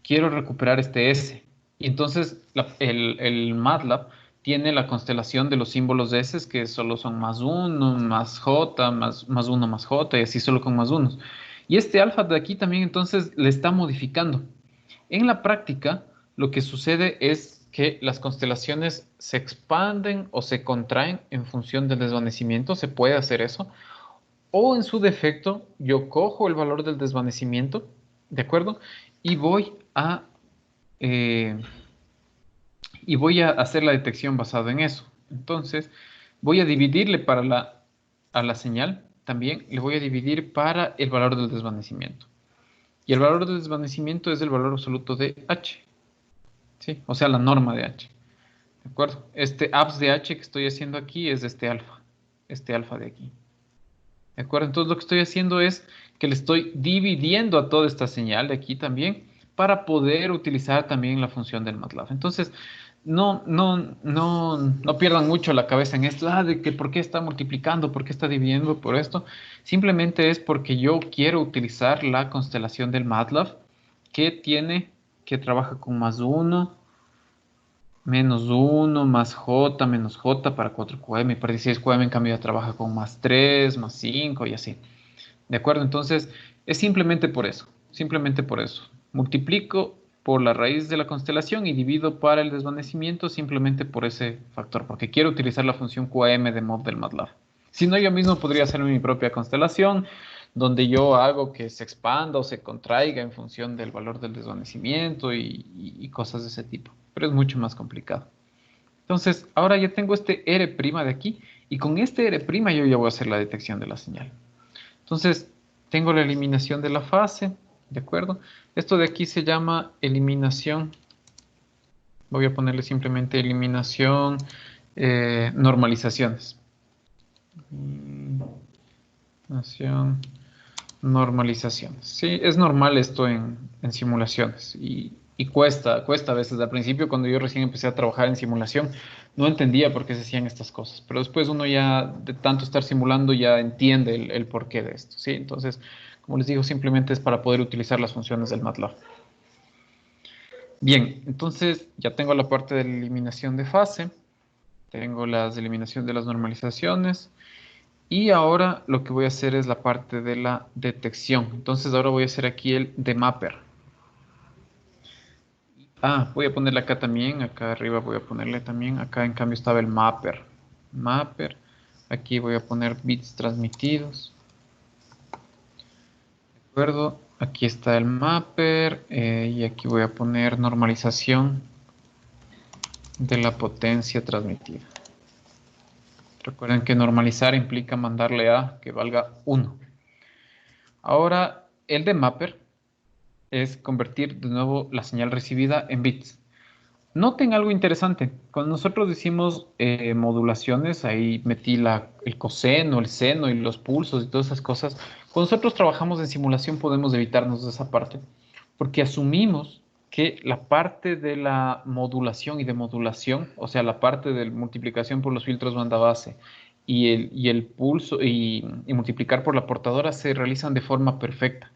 quiero recuperar este S. Y entonces el MATLAB tiene la constelación de los símbolos de S que solo son más uno, más J, más uno, más J, y así solo con más unos. Y este alfa de aquí también entonces le está modificando. En la práctica, lo que sucede es que las constelaciones se expanden o se contraen en función del desvanecimiento, se puede hacer eso, o en su defecto, yo cojo el valor del desvanecimiento, ¿de acuerdo? Y eh, voy a hacer la detección basado en eso. Entonces, voy a dividirle a la señal, también le voy a dividir para el valor del desvanecimiento. Y el valor del desvanecimiento es el valor absoluto de H, ¿sí? O sea, la norma de H, ¿de acuerdo? Este abs de H que estoy haciendo aquí es este alfa de aquí. ¿De acuerdo? Entonces lo que estoy haciendo es que le estoy dividiendo a toda esta señal de aquí también para poder utilizar también la función del MATLAB. Entonces, no pierdan mucho la cabeza en esto, de que por qué está multiplicando, por qué está dividiendo por esto. Simplemente es porque yo quiero utilizar la constelación del MATLAB que trabaja con más uno, menos uno, más J, menos J para 4QM, y para 16QM en cambio ya trabaja con más 3, más 5 y así. ¿De acuerdo? Entonces, es simplemente por eso. Multiplico por la raíz de la constelación y divido para el desvanecimiento simplemente por ese factor, porque quiero utilizar la función QAM de mod del MATLAB. Si no, yo mismo podría hacer mi propia constelación, donde yo hago que se expanda o se contraiga en función del valor del desvanecimiento y cosas de ese tipo. Pero es mucho más complicado. Entonces, ahora ya tengo este R' de aquí, y con este R' yo ya voy a hacer la detección de la señal. Entonces, tengo la eliminación de la fase, ¿de acuerdo? Esto de aquí se llama eliminación. Voy a ponerle simplemente eliminación, normalizaciones. Eliminación, normalizaciones. Sí, es normal esto en simulaciones y cuesta a veces. Al principio, cuando yo recién empecé a trabajar en simulación, no entendía por qué se hacían estas cosas, pero después uno ya de tanto estar simulando ya entiende el porqué de esto, ¿sí? Entonces, como les digo, simplemente es para poder utilizar las funciones del MATLAB. Bien, entonces ya tengo la parte de la eliminación de fase, tengo las eliminación de las normalizaciones. Y ahora lo que voy a hacer es la parte de la detección. Entonces ahora voy a hacer aquí el demapper. Voy a ponerle acá también, acá arriba voy a ponerle también, acá en cambio estaba el mapper. Mapper, aquí voy a poner bits transmitidos. ¿De acuerdo? Aquí está el mapper y aquí voy a poner normalización de la potencia transmitida. Recuerden que normalizar implica mandarle a que valga 1. Ahora, el demapper es convertir de nuevo la señal recibida en bits. Noten algo interesante. Cuando nosotros decimos modulaciones, ahí metí el coseno, el seno y los pulsos y todas esas cosas. Cuando nosotros trabajamos en simulación podemos evitarnos de esa parte, porque asumimos que la parte de la modulación y demodulación, o sea, la parte de multiplicación por los filtros banda base y el pulso y multiplicar por la portadora se realizan de forma perfecta.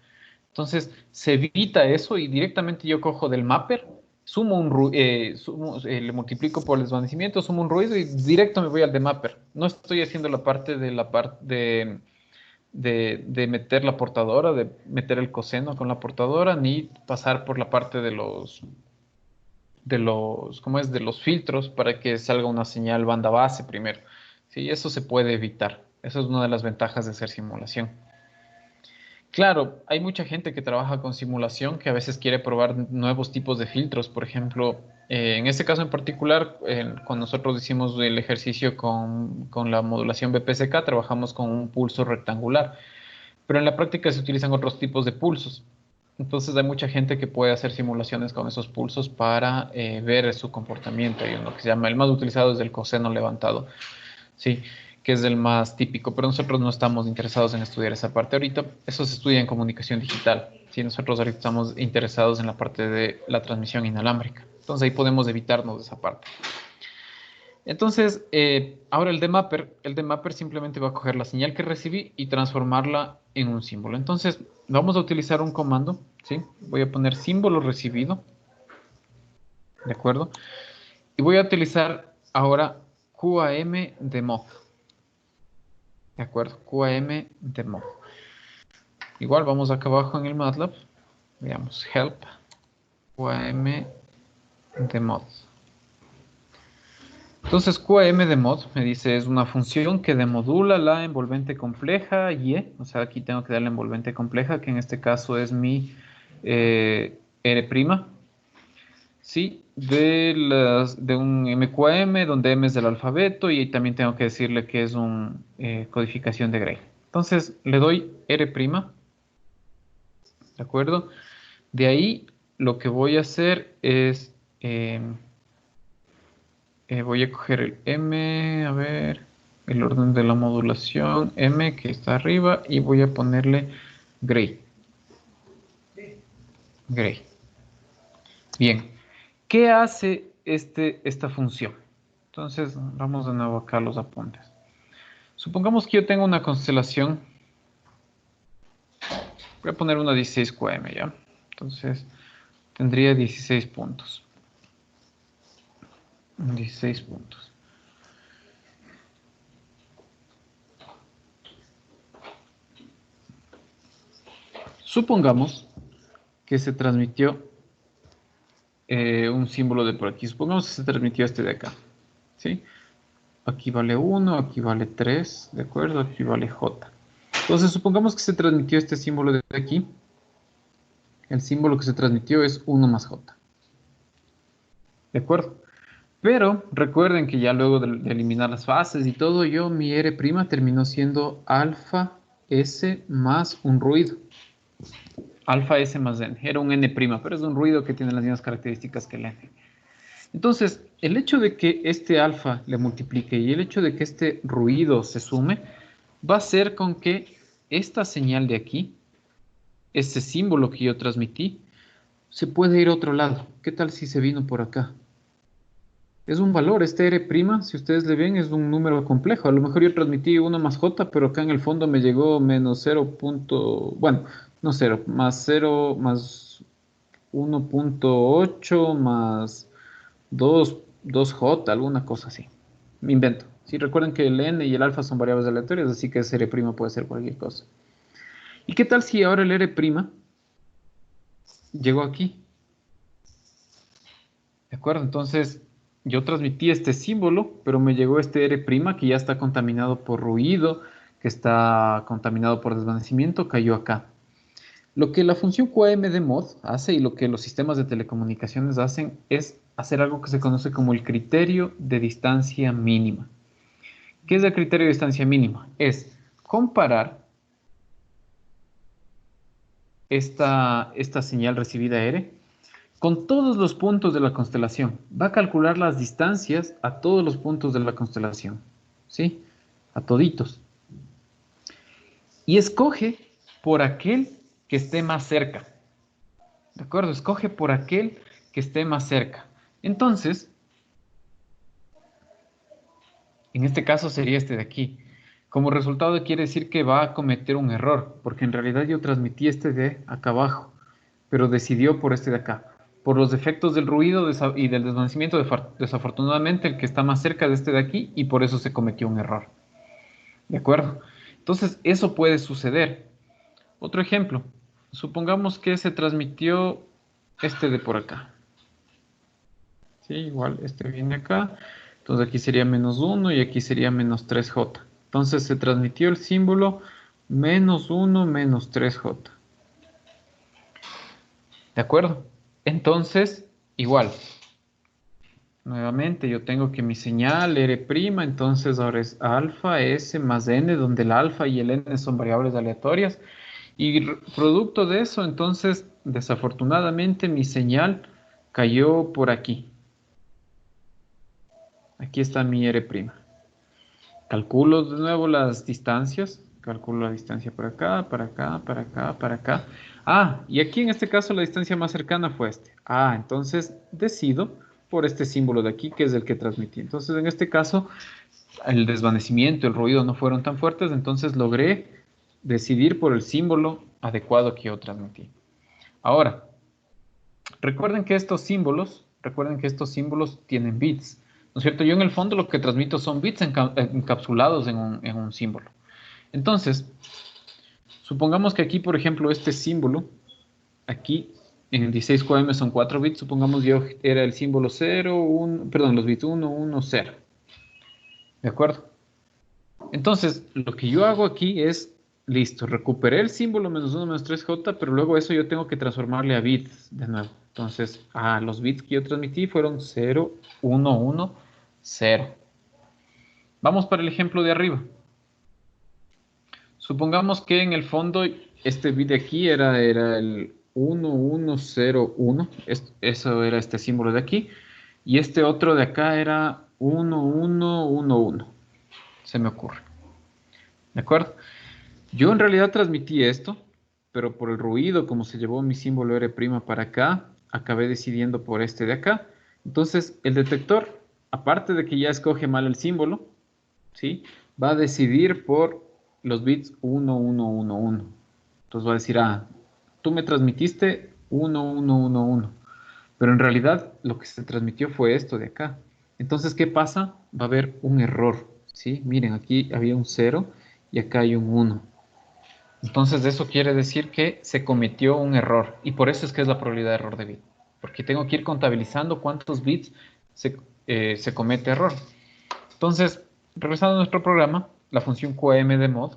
Entonces, se evita eso y directamente yo cojo del mapper, le multiplico por el desvanecimiento, sumo un ruido y directo me voy al de mapper. No estoy haciendo la parte de meter la portadora, de meter el coseno con la portadora, ni pasar por la parte ¿cómo es? De los filtros para que salga una señal banda base primero. Sí, eso se puede evitar. Esa es una de las ventajas de hacer simulación. Claro, hay mucha gente que trabaja con simulación que a veces quiere probar nuevos tipos de filtros. Por ejemplo, en este caso en particular, cuando nosotros hicimos el ejercicio con la modulación BPSK, trabajamos con un pulso rectangular, pero en la práctica se utilizan otros tipos de pulsos. Entonces hay mucha gente que puede hacer simulaciones con esos pulsos para ver su comportamiento. Hay uno que se llama, el más utilizado es el coseno levantado. Sí, que es el más típico, pero nosotros no estamos interesados en estudiar esa parte ahorita. Eso se estudia en comunicación digital. Sí, nosotros ahorita estamos interesados en la parte de la transmisión inalámbrica. Entonces ahí podemos evitarnos de esa parte. Entonces, ahora el demapper simplemente va a coger la señal que recibí y transformarla en un símbolo. Entonces, vamos a utilizar un comando, ¿sí? Voy a poner símbolo recibido, ¿de acuerdo? Y voy a utilizar ahora QAM demo. De acuerdo, QAM demo. Igual vamos acá abajo en el MATLAB. Veamos, help, QAM demo. Entonces, QAM demod me dice es una función que demodula la envolvente compleja y, o sea, aquí tengo que darle envolvente compleja, que en este caso es mi R', ¿sí? De un MQAM, donde M es del alfabeto y también tengo que decirle que es una codificación de Gray. Entonces, le doy R', ¿de acuerdo? De ahí, lo que voy a hacer es... voy a coger el M, a ver, el orden de la modulación, M que está arriba, y voy a ponerle Gray. Gray. Bien. ¿Qué hace esta función? Entonces, vamos de nuevo acá a los apuntes. Supongamos que yo tengo una constelación. Voy a poner una 16 QM, ¿ya? Entonces, tendría 16 puntos. 16 puntos. Supongamos que se transmitió un símbolo de por aquí. Supongamos que se transmitió este de acá. ¿Sí? Aquí vale 1, aquí vale 3, ¿de acuerdo? Aquí vale J. Entonces, supongamos que se transmitió este símbolo de aquí. El símbolo que se transmitió es 1 más J. ¿De acuerdo? Pero recuerden que ya luego de eliminar las fases y todo, mi R' terminó siendo alfa S más un ruido. Alfa S más N. Era un N', pero es un ruido que tiene las mismas características que el N. Entonces, el hecho de que este alfa le multiplique y el hecho de que este ruido se sume, va a hacer con que esta señal de aquí, este símbolo que yo transmití, se puede ir a otro lado. ¿Qué tal si se vino por acá? Es un valor, este R', si ustedes le ven, es un número complejo. A lo mejor yo transmití 1 más J, pero acá en el fondo me llegó menos 0. Bueno, no 0, más 0, más 1.8, más 2J, alguna cosa así. Me invento. Si recuerden que el N y el alfa son variables aleatorias, así que ese R' puede ser cualquier cosa. ¿Y qué tal si ahora el R' llegó aquí? ¿De acuerdo? Entonces, yo transmití este símbolo, pero me llegó este R' que ya está contaminado por ruido, que está contaminado por desvanecimiento, cayó acá. Lo que la función QAMDmod hace y lo que los sistemas de telecomunicaciones hacen es hacer algo que se conoce como el criterio de distancia mínima. ¿Qué es el criterio de distancia mínima? Es comparar esta señal recibida R con todos los puntos de la constelación. Va a calcular las distancias a todos los puntos de la constelación. ¿Sí? A toditos. Y escoge por aquel que esté más cerca. ¿De acuerdo? Escoge por aquel que esté más cerca. Entonces, en este caso sería este de aquí. Como resultado quiere decir que va a cometer un error, porque en realidad yo transmití este de acá abajo, pero decidió por este de acá. Por los efectos del ruido y del desvanecimiento, desafortunadamente el que está más cerca de este de aquí, y por eso se cometió un error. ¿De acuerdo? Entonces, eso puede suceder. Otro ejemplo, supongamos que se transmitió este de por acá. Sí, igual este viene acá. Entonces aquí sería -1 y aquí sería -3J. Entonces se transmitió el símbolo -1, -3J. ¿De acuerdo? Entonces, igual. Nuevamente yo tengo que mi señal R', entonces ahora es alfa S más N, donde el alfa y el N son variables aleatorias. Y producto de eso, entonces, desafortunadamente mi señal cayó por aquí. Aquí está mi R'. Calculo de nuevo las distancias. Calculo la distancia por acá, para acá, para acá, para acá. Ah, y aquí en este caso la distancia más cercana fue este. Ah, entonces decido por este símbolo de aquí, que es el que transmití. Entonces, en este caso, el desvanecimiento, el ruido no fueron tan fuertes, entonces logré decidir por el símbolo adecuado que yo transmití. Ahora, recuerden que estos símbolos tienen bits, ¿no es cierto? Yo en el fondo lo que transmito son bits encapsulados en un símbolo. Entonces, supongamos que aquí, por ejemplo, este símbolo, aquí en el 16QM son 4 bits, supongamos yo era el símbolo 0, 1, perdón, los bits 1, 1, 0. ¿De acuerdo? Entonces, lo que yo hago aquí es, listo, recuperé el símbolo -1, -3J, pero luego eso yo tengo que transformarle a bits de nuevo. Entonces, los bits que yo transmití fueron 0, 1, 1, 0. Vamos para el ejemplo de arriba. Supongamos que en el fondo este bit de aquí era el 1, 1, 0, 1. Eso era este símbolo de aquí. Y este otro de acá era 1, 1, 1, 1. Se me ocurre. ¿De acuerdo? Yo en realidad transmití esto, pero por el ruido, como se llevó mi símbolo R' para acá, acabé decidiendo por este de acá. Entonces, el detector, aparte de que ya escoge mal el símbolo, ¿sí? Va a decidir por los bits 1, 1, 1, 1. Entonces va a decir, tú me transmitiste 1, 1, 1, 1. Pero en realidad lo que se transmitió fue esto de acá. Entonces, ¿qué pasa? Va a haber un error, ¿sí? Miren, aquí había un 0 y acá hay un 1. Entonces eso quiere decir que se cometió un error y por eso es que es la probabilidad de error de bit. Porque tengo que ir contabilizando cuántos bits se comete error. Entonces, regresando a nuestro programa, la función QM de mod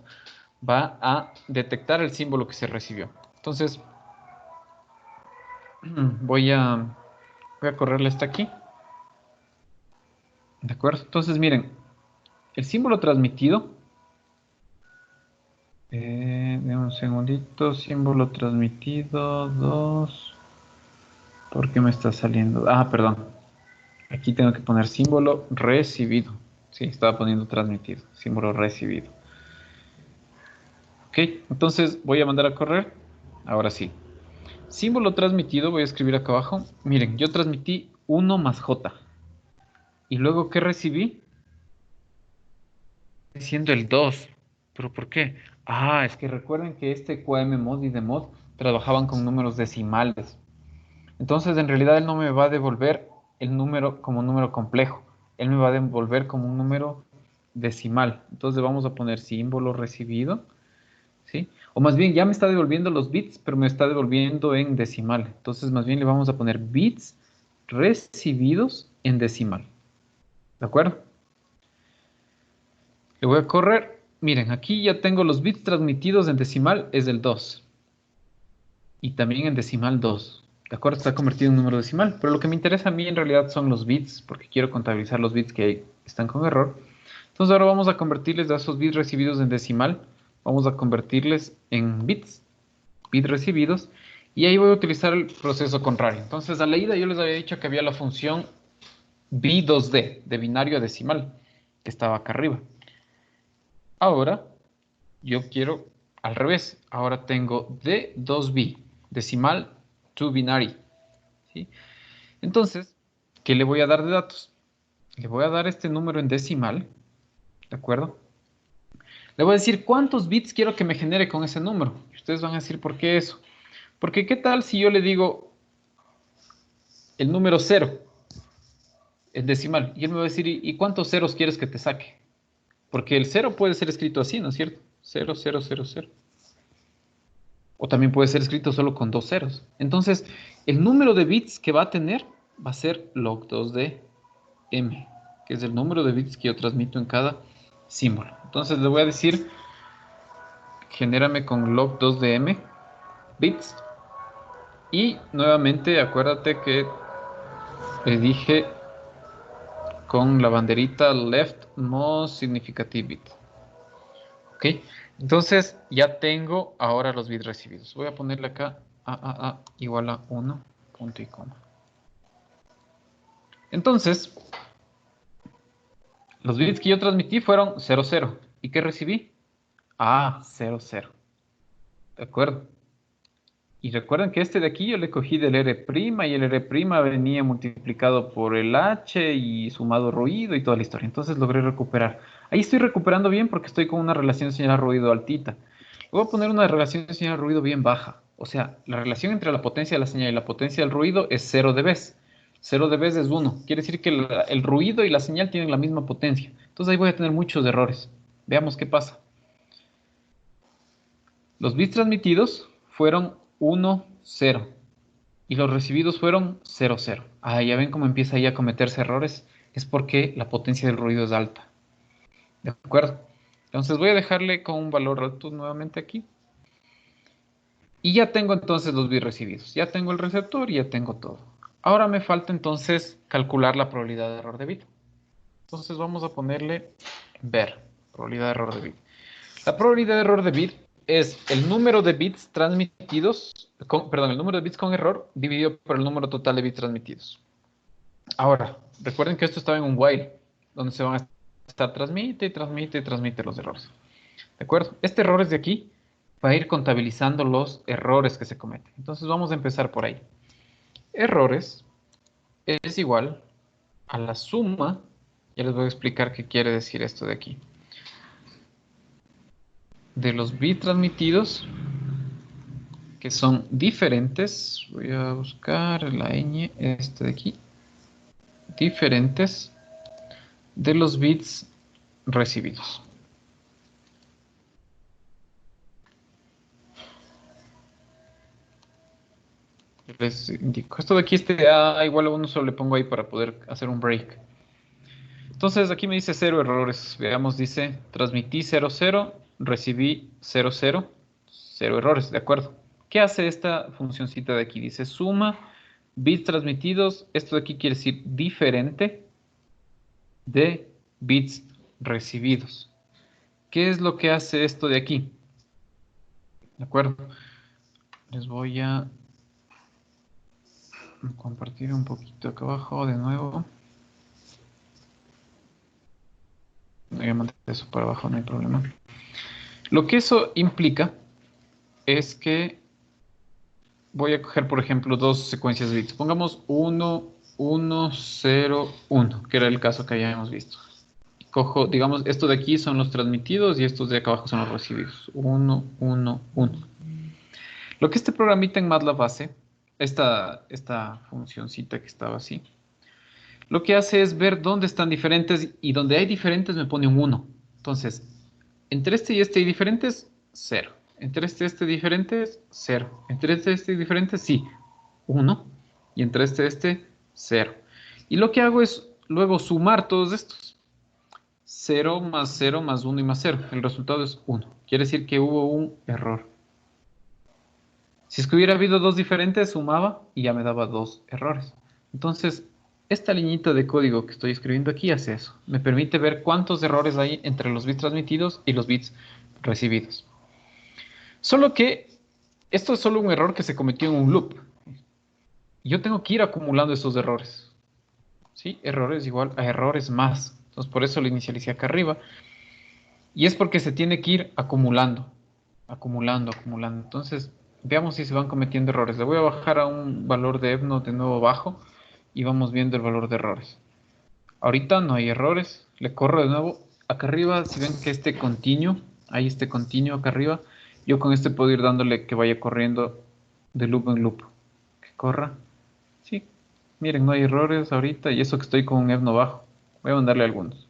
va a detectar el símbolo que se recibió. Entonces, voy a correrle hasta aquí. ¿De acuerdo? Entonces, miren, el símbolo transmitido, de un segundito, símbolo transmitido, 2. ¿Por qué me está saliendo? Perdón. Aquí tengo que poner símbolo recibido. Sí, estaba poniendo transmitido. Símbolo recibido. Ok, entonces voy a mandar a correr. Ahora sí. Símbolo transmitido, voy a escribir acá abajo. Miren, yo transmití 1 más J. Y luego, ¿qué recibí? Siendo el 2. ¿Pero por qué? Es que recuerden que este QM-Mod y DMod trabajaban con números decimales. Entonces, en realidad, él no me va a devolver el número como un número complejo. Él me va a devolver como un número decimal. Entonces, vamos a poner símbolo recibido, ¿sí? O más bien, ya me está devolviendo los bits, pero me está devolviendo en decimal. Entonces, más bien le vamos a poner bits recibidos en decimal. ¿De acuerdo? Le voy a correr. Miren, aquí ya tengo los bits transmitidos en decimal, es el 2. Y también en decimal 2. ¿De acuerdo? Está convertido en número decimal. Pero lo que me interesa a mí en realidad son los bits, porque quiero contabilizar los bits que están con error. Entonces ahora vamos a convertirles a esos bits recibidos en decimal. Vamos a convertirles en bits. bits recibidos, y ahí voy a utilizar el proceso contrario. Entonces, a la ida yo les había dicho que había la función B2D, de binario a decimal, que estaba acá arriba. Ahora, yo quiero al revés. Ahora tengo D2B, decimal to binary, ¿sí? Entonces, ¿qué le voy a dar de datos? Le voy a dar este número en decimal, ¿de acuerdo? Le voy a decir cuántos bits quiero que me genere con ese número. Y ustedes van a decir, ¿por qué eso? Porque ¿qué tal si yo le digo el número 0, el decimal? Y él me va a decir, ¿y cuántos ceros quieres que te saque? Porque el 0 puede ser escrito así, ¿no es cierto? 0, 0, 0, 0. O también puede ser escrito solo con dos ceros. Entonces, el número de bits que va a tener va a ser log 2 de m, que es el número de bits que yo transmito en cada símbolo. Entonces le voy a decir, genérame con log 2 de m bits. Y nuevamente, acuérdate que le dije con la banderita left most significant bit. ¿Ok? Entonces ya tengo ahora los bits recibidos. Voy a ponerle acá a igual a 1, punto y coma. Entonces, los bits que yo transmití fueron 0, 0. ¿Y qué recibí? 0, 0. ¿De acuerdo? Y recuerden que este de aquí yo le cogí del R' y el R' venía multiplicado por el H y sumado ruido y toda la historia. Entonces logré recuperar. Ahí estoy recuperando bien porque estoy con una relación señal-ruido altita. Voy a poner una relación señal-ruido bien baja. O sea, la relación entre la potencia de la señal y la potencia del ruido es 0 dB. 0 dB es 1. Quiere decir que el ruido y la señal tienen la misma potencia. Entonces ahí voy a tener muchos errores. Veamos qué pasa. Los bits transmitidos fueron 1, 0. Y los recibidos fueron 0, 0. Ya ven cómo empieza ahí a cometerse errores. Es porque la potencia del ruido es alta. ¿De acuerdo? Entonces voy a dejarle con un valor alto nuevamente aquí. Y ya tengo entonces los bits recibidos. Ya tengo el receptor y ya tengo todo. Ahora me falta entonces calcular la probabilidad de error de bit. Entonces vamos a ponerle ver, probabilidad de error de bit. La probabilidad de error de bit es el número de bits transmitidos, perdón, el número de bits con error dividido por el número total de bits transmitidos. Ahora, recuerden que esto estaba en un while, donde se van a estar transmite y transmite y transmite los errores. ¿De acuerdo? Este error es de aquí, va a ir contabilizando los errores que se cometen. Entonces vamos a empezar por ahí. Errores es igual a la suma, ya les voy a explicar qué quiere decir esto de aquí, de los bits transmitidos que son diferentes. Voy a buscar la ñ, este de aquí. Diferentes de los bits recibidos. Les indico. Esto de aquí, este A igual a 1, solo le pongo ahí para poder hacer un break. Entonces aquí me dice 0 errores. Veamos, dice, transmití 0, 0, recibí 0, 0, 0 errores, ¿de acuerdo? ¿Qué hace esta funcioncita de aquí? Dice suma bits transmitidos. Esto de aquí quiere decir diferente de bits recibidos. ¿Qué es lo que hace esto de aquí? ¿De acuerdo? Les voy a compartir un poquito acá abajo de nuevo. Voy a mandar eso para abajo, no hay problema. Lo que eso implica es que voy a coger, por ejemplo, dos secuencias de bits. Pongamos 1, 1, 0, 1, que era el caso que habíamos visto. Cojo, digamos, esto de aquí son los transmitidos y estos de acá abajo son los recibidos. 1, 1, 1. Lo que este programita en MATLAB hace, esta funcioncita que estaba así, lo que hace es ver dónde están diferentes y donde hay diferentes me pone un 1. Entonces, entre este y este hay diferentes, 0. Entre este y este diferentes, 0. Entre este y este diferentes, sí, 1. Y entre este y este, 0. Y lo que hago es luego sumar todos estos. 0 más 0 más 1 y más 0. El resultado es 1. Quiere decir que hubo un error. Si es que hubiera habido dos diferentes, sumaba y ya me daba dos errores. Entonces, esta liñita de código que estoy escribiendo aquí hace eso. Me permite ver cuántos errores hay entre los bits transmitidos y los bits recibidos. Solo que Esto es solo un error que se cometió en un loop. Yo tengo que ir acumulando esos errores. ¿Sí? Errores igual a errores más. Entonces, por eso lo inicialicé acá arriba. Y es porque se tiene que ir acumulando, acumulando, acumulando. Entonces, veamos si se van cometiendo errores. Le voy a bajar a un valor de EVNO de nuevo bajo y vamos viendo el valor de errores. Ahorita no hay errores. Le corro de nuevo. Acá arriba, si ven que este continuo, hay este continuo acá arriba, yo con este puedo ir dándole que vaya corriendo de loop en loop. Que corra. Sí, miren, no hay errores ahorita y eso que estoy con un EVNO bajo. Voy a mandarle algunos.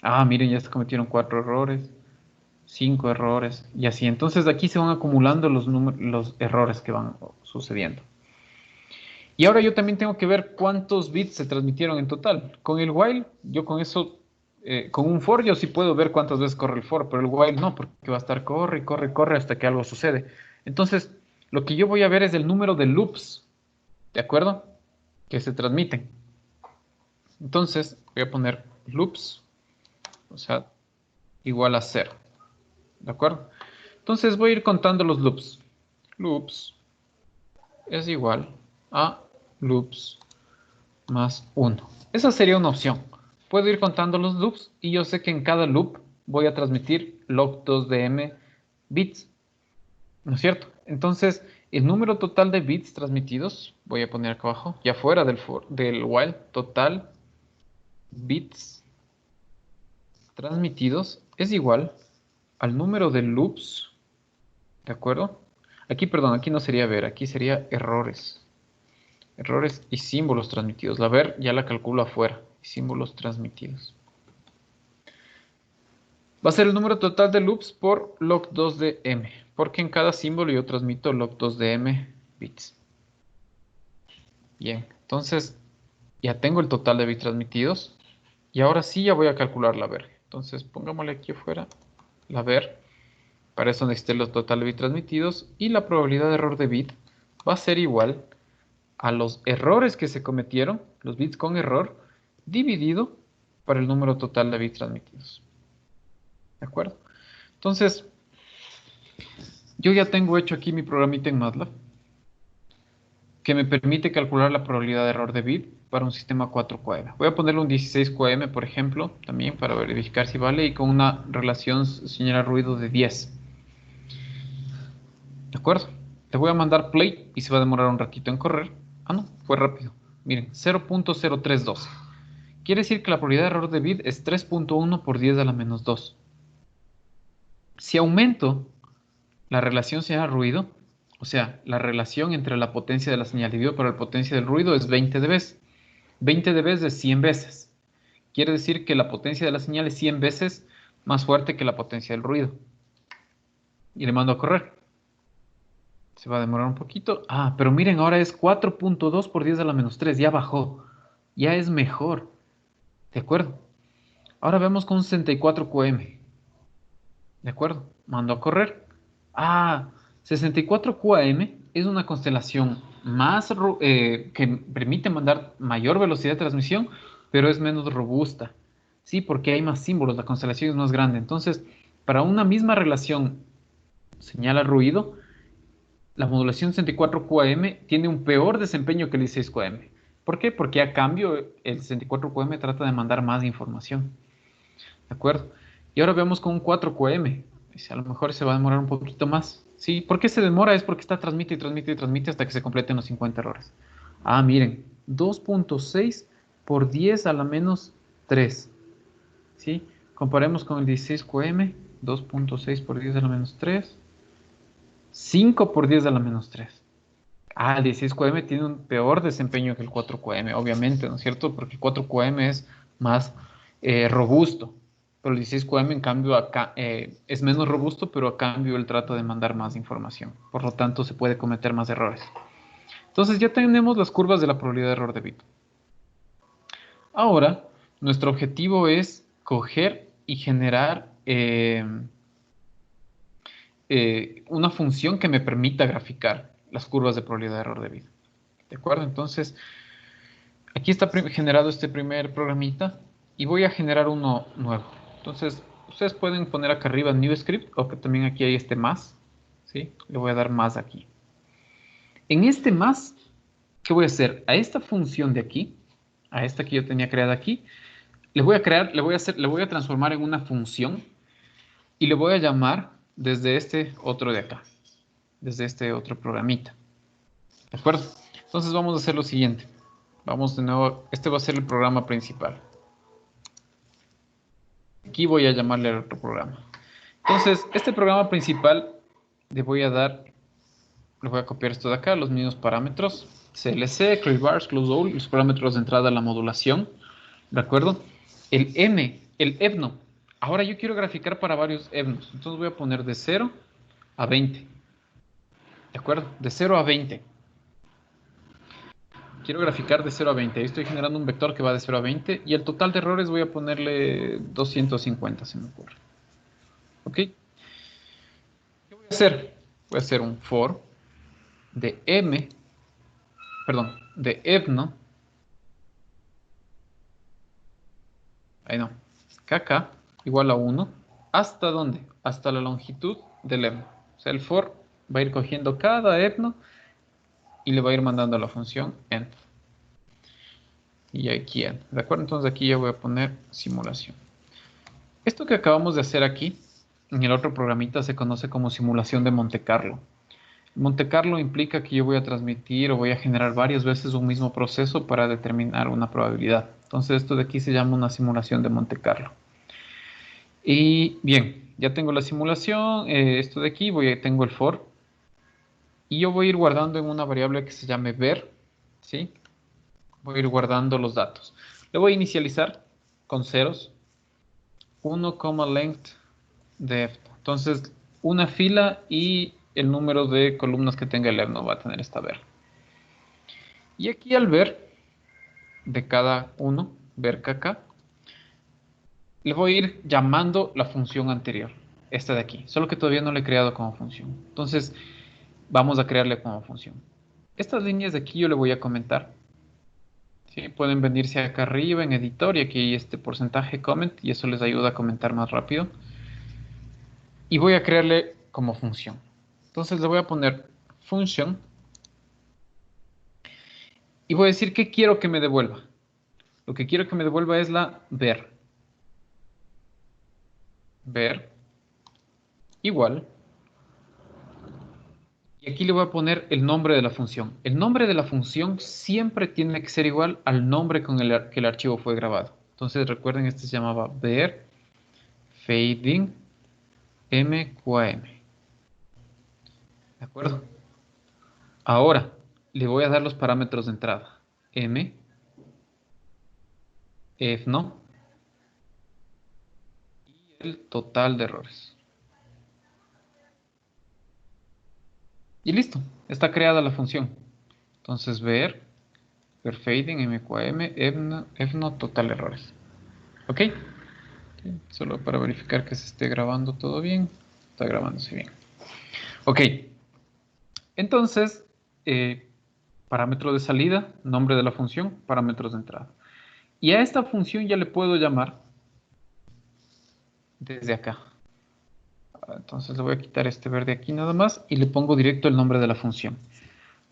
Ah, miren, ya se cometieron 4 errores, 5 errores y así. Entonces de aquí se van acumulando los errores que van sucediendo. Y ahora yo también tengo que ver cuántos bits se transmitieron en total. Con el while, yo con eso, con un for yo sí puedo ver cuántas veces corre el for, pero el while no, porque va a estar corre, corre, corre hasta que algo sucede. Entonces, lo que yo voy a ver es el número de loops, ¿de acuerdo? Que se transmiten. Entonces, voy a poner loops, o sea, igual a 0, ¿de acuerdo? Entonces voy a ir contando los loops. Loops es igual a loops más 1. Esa sería una opción. Puedo ir contando los loops y yo sé que en cada loop voy a transmitir log2dm bits, ¿no es cierto? Entonces, el número total de bits transmitidos, voy a poner acá abajo, ya fuera del while, total bits transmitidos es igual al número de loops, ¿de acuerdo? Aquí, perdón, aquí no sería ver, aquí sería errores. Errores y símbolos transmitidos. La ver ya la calculo afuera. Símbolos transmitidos. Va a ser el número total de loops por log2 de m. Porque en cada símbolo yo transmito log2 de m bits. Bien, entonces ya tengo el total de bits transmitidos. Y ahora sí ya voy a calcular la ver. Entonces pongámosle aquí afuera la ver. Para eso necesité los total de bits transmitidos. Y la probabilidad de error de bit va a ser igual a los errores que se cometieron, los bits con error, dividido por el número total de bits transmitidos. ¿De acuerdo? Entonces, yo ya tengo hecho aquí mi programita en MATLAB que me permite calcular la probabilidad de error de bit para un sistema 4QM. Voy a ponerle un 16QM, por ejemplo, también para verificar si vale, y con una relación señal ruido de 10. ¿De acuerdo? Te voy a mandar play y se va a demorar un ratito en correr. Ah, no, fue rápido. Miren, 0.0312. Quiere decir que la probabilidad de error de bit es 3.1 por 10 a la menos 2. Si aumento la relación señal-ruido, o sea, la relación entre la potencia de la señal dividido por la potencia del ruido es 20 dB. 20 dB es 100 veces. Quiere decir que la potencia de la señal es 100 veces más fuerte que la potencia del ruido. Y le mando a correr. Se va a demorar un poquito. Ah, pero miren, ahora es 4.2 por 10 a la menos 3. Ya bajó. Ya es mejor. ¿De acuerdo? Ahora vemos con 64QM. ¿De acuerdo? Mando a correr. Ah, 64QAM es una constelación más que permite mandar mayor velocidad de transmisión, pero es menos robusta. Sí, porque hay más símbolos, la constelación es más grande. Entonces, para una misma relación señal a ruido, la modulación 64QAM tiene un peor desempeño que el 16QAM. ¿Por qué? Porque a cambio el 64QAM trata de mandar más información. ¿De acuerdo? Y ahora vemos con un 4QM. A lo mejor se va a demorar un poquito más. ¿Sí? ¿Por qué se demora? Es porque está transmite y transmite y transmite hasta que se completen los 50 errores. Ah, miren. 2.6 por 10 a la menos 3. ¿Sí? Comparemos con el 16QM. 2.6 por 10 a la menos 3. 5 por 10 a la menos 3. Ah, el 16QM tiene un peor desempeño que el 4QM, obviamente, ¿no es cierto? Porque el 4QM es más robusto. Pero el 16QM, en cambio, acá, es menos robusto, pero a cambio él trata de mandar más información. Por lo tanto, se puede cometer más errores. Entonces, ya tenemos las curvas de la probabilidad de error de bit. Ahora, nuestro objetivo es coger y generar una función que me permita graficar las curvas de probabilidad de error de bit. ¿De acuerdo? Entonces, aquí está generado este primer programita y voy a generar uno nuevo. Entonces, ustedes pueden poner acá arriba New Script o que también aquí hay este más, ¿sí? Le voy a dar más aquí. En este más, ¿qué voy a hacer? A esta función de aquí, a esta que yo tenía creada aquí, le voy a crear, le voy a transformar en una función y le voy a llamar desde este otro de acá, desde este otro programita. ¿De acuerdo? Entonces vamos a hacer lo siguiente. Vamos de nuevo, este va a ser el programa principal. Aquí voy a llamarle al otro programa. Entonces, este programa principal le voy a dar, le voy a copiar esto de acá, los mismos parámetros. CLC, Clearbars, Close All, los parámetros de entrada a la modulación. ¿De acuerdo? El M, el EVNO. Ahora yo quiero graficar para varios EVNOs. Entonces voy a poner de 0 a 20. ¿De acuerdo? De 0 a 20. Quiero graficar de 0 a 20. Ahí estoy generando un vector que va de 0 a 20. Y el total de errores voy a ponerle 250, se me ocurre. ¿Ok? ¿Qué voy a hacer? Voy a hacer un for de M, perdón, de EVNO. Ahí no. KK igual a 1. ¿Hasta dónde? Hasta la longitud del EVNO. O sea, el for va a ir cogiendo cada EVNO y le va a ir mandando a la función end. Y aquí end. ¿De acuerdo? Entonces aquí ya voy a poner simulación. Esto que acabamos de hacer aquí, en el otro programita, se conoce como simulación de Monte Carlo. Monte Carlo implica que yo voy a transmitir o voy a generar varias veces un mismo proceso para determinar una probabilidad. Entonces esto de aquí se llama una simulación de Monte Carlo. Y bien, ya tengo la simulación, esto de aquí, tengo el for. Y yo voy a ir guardando en una variable que se llame ver, ¿sí? Voy a ir guardando los datos. Le voy a inicializar con ceros, 1, length de F. Entonces, una fila y el número de columnas que tenga el EVNO va a tener esta ver. Y aquí al ver de cada uno, ver kk, le voy a ir llamando la función anterior, esta de aquí, solo que todavía no le he creado como función. Entonces, vamos a crearle como función. Estas líneas de aquí yo le voy a comentar. ¿Sí? Pueden venirse acá arriba en editor y aquí hay este porcentaje comment y eso les ayuda a comentar más rápido. Y voy a crearle como función. Entonces le voy a poner function y voy a decir qué quiero que me devuelva. Lo que quiero que me devuelva es la ver. Ver igual. Y aquí le voy a poner el nombre de la función. El nombre de la función siempre tiene que ser igual al nombre con el que el archivo fue grabado. Entonces recuerden, este se llamaba ver fading mqm. ¿De acuerdo? Ahora le voy a dar los parámetros de entrada. M, EVNO y el total de errores. Y listo, está creada la función. Entonces ver fading, mqm, EVNO, total de errores. ¿Ok? Solo para verificar que se esté grabando todo bien. Está grabándose bien. Ok. Entonces, parámetro de salida, nombre de la función, parámetros de entrada. Y a esta función ya le puedo llamar desde acá. Entonces le voy a quitar este verde aquí nada más y le pongo directo el nombre de la función.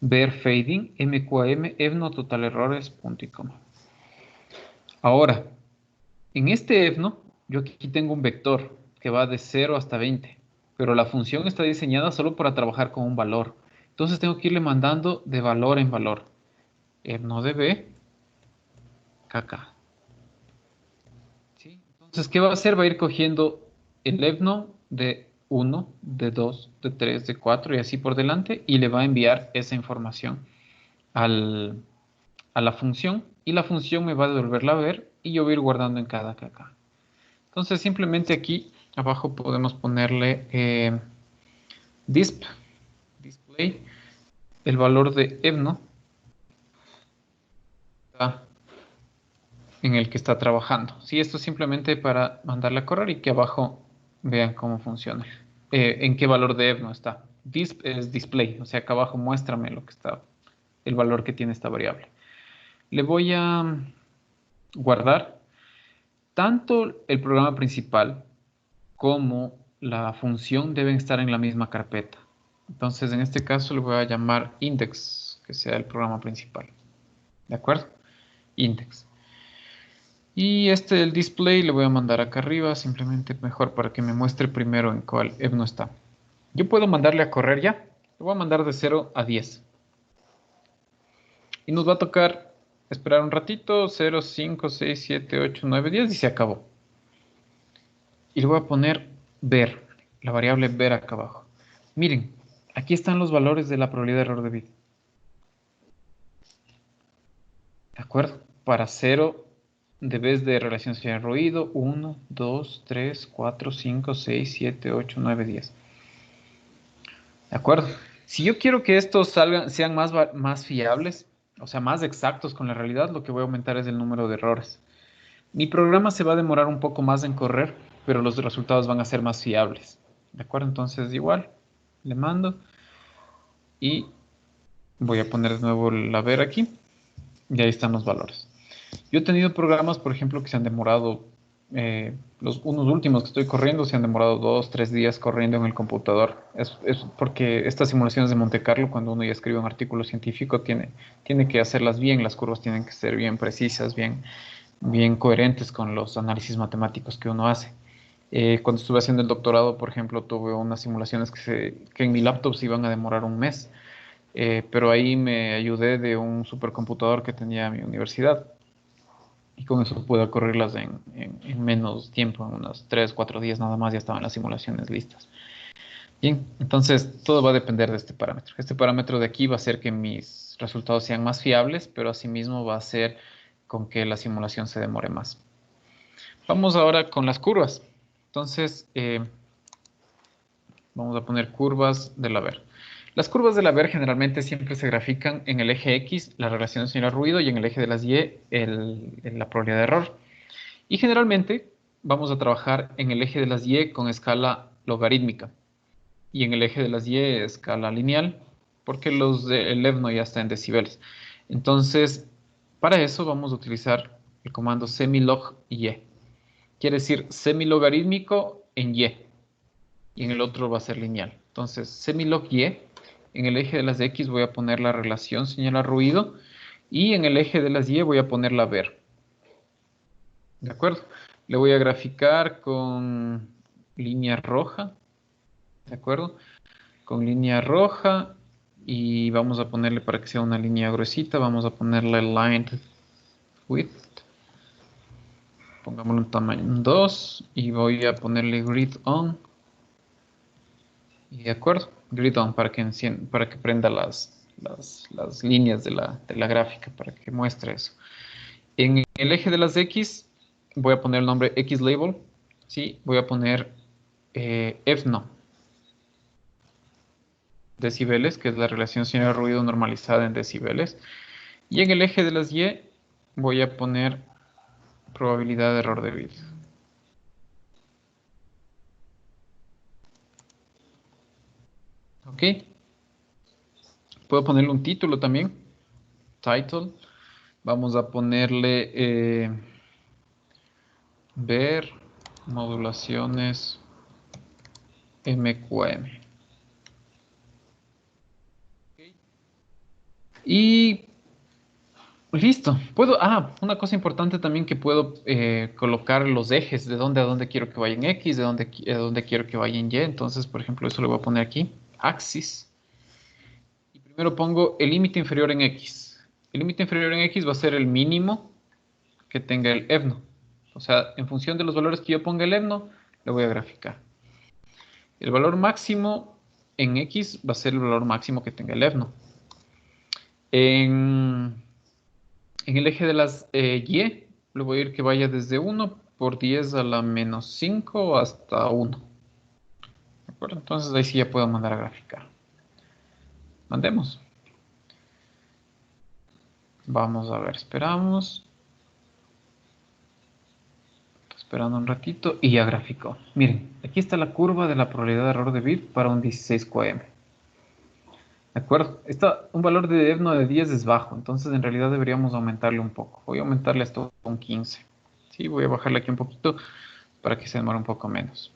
Ver fading, mqm, evno, total errores, punto y coma. Ahora, en este evno, yo aquí tengo un vector que va de 0 hasta 20, pero la función está diseñada solo para trabajar con un valor. Entonces tengo que irle mandando de valor en valor. Evno de b, kk. ¿Sí? Entonces, ¿qué va a hacer? Va a ir cogiendo el evno de 1, de 2, de 3, de 4 y así por delante y le va a enviar esa información al, a la función y la función me va a devolverla a ver y yo voy a ir guardando en cada kk. Entonces, simplemente aquí abajo podemos ponerle display, el valor de evno en el que está trabajando. Sí, esto es simplemente para mandarle a correr y que abajo vean cómo funciona. En qué valor de evno está. Disp es display, o sea, acá abajo muéstrame lo que está, el valor que tiene esta variable. Le voy a guardar tanto el programa principal como la función deben estar en la misma carpeta. Entonces, en este caso le voy a llamar index, que sea el programa principal. ¿De acuerdo? Index. Y el display le voy a mandar acá arriba, simplemente mejor para que me muestre primero en cuál no está. Yo puedo mandarle a correr ya. Le voy a mandar de 0 a 10. Y nos va a tocar esperar un ratito, 0, 5, 6, 7, 8, 9, 10 y se acabó. Y le voy a poner ver, la variable ver acá abajo. Miren, aquí están los valores de la probabilidad de error de bit. ¿De acuerdo? Para 0, debes de relación señal ruido, 1, 2, 3, 4, 5, 6, 7, 8, 9, 10. ¿De acuerdo? Si yo quiero que estos sean más fiables, o sea, más exactos con la realidad, lo que voy a aumentar es el número de errores. Mi programa se va a demorar un poco más en correr, pero los resultados van a ser más fiables. ¿De acuerdo? Entonces, igual, le mando y voy a poner de nuevo la ver aquí. Y ahí están los valores. Yo he tenido programas, por ejemplo, que se han demorado, unos últimos que estoy corriendo, se han demorado 2, 3 días corriendo en el computador. Es porque estas simulaciones de Monte Carlo, cuando uno ya escribe un artículo científico, tiene que hacerlas bien, las curvas tienen que ser bien precisas, bien coherentes con los análisis matemáticos que uno hace. Cuando estuve haciendo el doctorado, por ejemplo, tuve unas simulaciones que en mi laptop se iban a demorar un mes, pero ahí me ayudé de un supercomputador que tenía mi universidad y con eso pude correrlas en menos tiempo, en unos 3, 4 días nada más ya estaban las simulaciones listas. Bien, entonces todo va a depender de este parámetro. Este parámetro de aquí va a hacer que mis resultados sean más fiables, pero asimismo va a hacer con que la simulación se demore más. Vamos ahora con las curvas. Entonces, vamos a poner curvas del haber. Las curvas del haber generalmente siempre se grafican en el eje X, la relación señal-ruido, y en el eje de las Y, la probabilidad de error. Y generalmente vamos a trabajar en el eje de las Y con escala logarítmica y en el eje de las Y escala lineal, porque el EVNO ya está en decibeles. Entonces, para eso vamos a utilizar el comando semilog Y. Quiere decir semilogarítmico en y en el otro va a ser lineal. Entonces, semilog Y, en el eje de las X voy a poner la relación señal a ruido y en el eje de las Y voy a poner la ver. ¿De acuerdo? Le voy a graficar con línea roja, ¿de acuerdo? Con línea roja y vamos a ponerle para que sea una línea gruesita, vamos a ponerle lined width. Pongámosle un tamaño 2 y voy a ponerle grid on. Y de acuerdo, grid on para que prenda las líneas de la gráfica, para que muestre eso. En el eje de las X voy a poner el nombre XLabel, ¿sí? Voy a poner EFNO, decibeles, que es la relación señal-ruido normalizada en decibeles. Y en el eje de las Y voy a poner probabilidad de error de bit. ¿Ok? Puedo ponerle un título también, title. Vamos a ponerle ver modulaciones MQM. Y listo. Una cosa importante también que puedo colocar los ejes de dónde a dónde quiero que vaya en X, de dónde a dónde quiero que vaya en Y. Entonces, por ejemplo, eso le voy a poner aquí, axis. Y primero pongo el límite inferior en X. El límite inferior en X va a ser el mínimo que tenga el EVNO. O sea, en función de los valores que yo ponga el EVNO, le voy a graficar. El valor máximo en X va a ser el valor máximo que tenga el EVNO. En el eje de las Y, le voy a ir que vaya desde 1 por 10 a la menos 5 hasta 1. ¿De acuerdo? Entonces ahí sí ya puedo mandar a graficar. Mandemos. Vamos a ver, esperamos. Esperando un ratito y ya graficó. Miren, aquí está la curva de la probabilidad de error de bit para un 16 QM. ¿De acuerdo? Un valor de EVNO de 10 es bajo, entonces en realidad deberíamos aumentarle un poco. Voy a aumentarle esto a un 15. Sí, voy a bajarle aquí un poquito para que se demore un poco menos.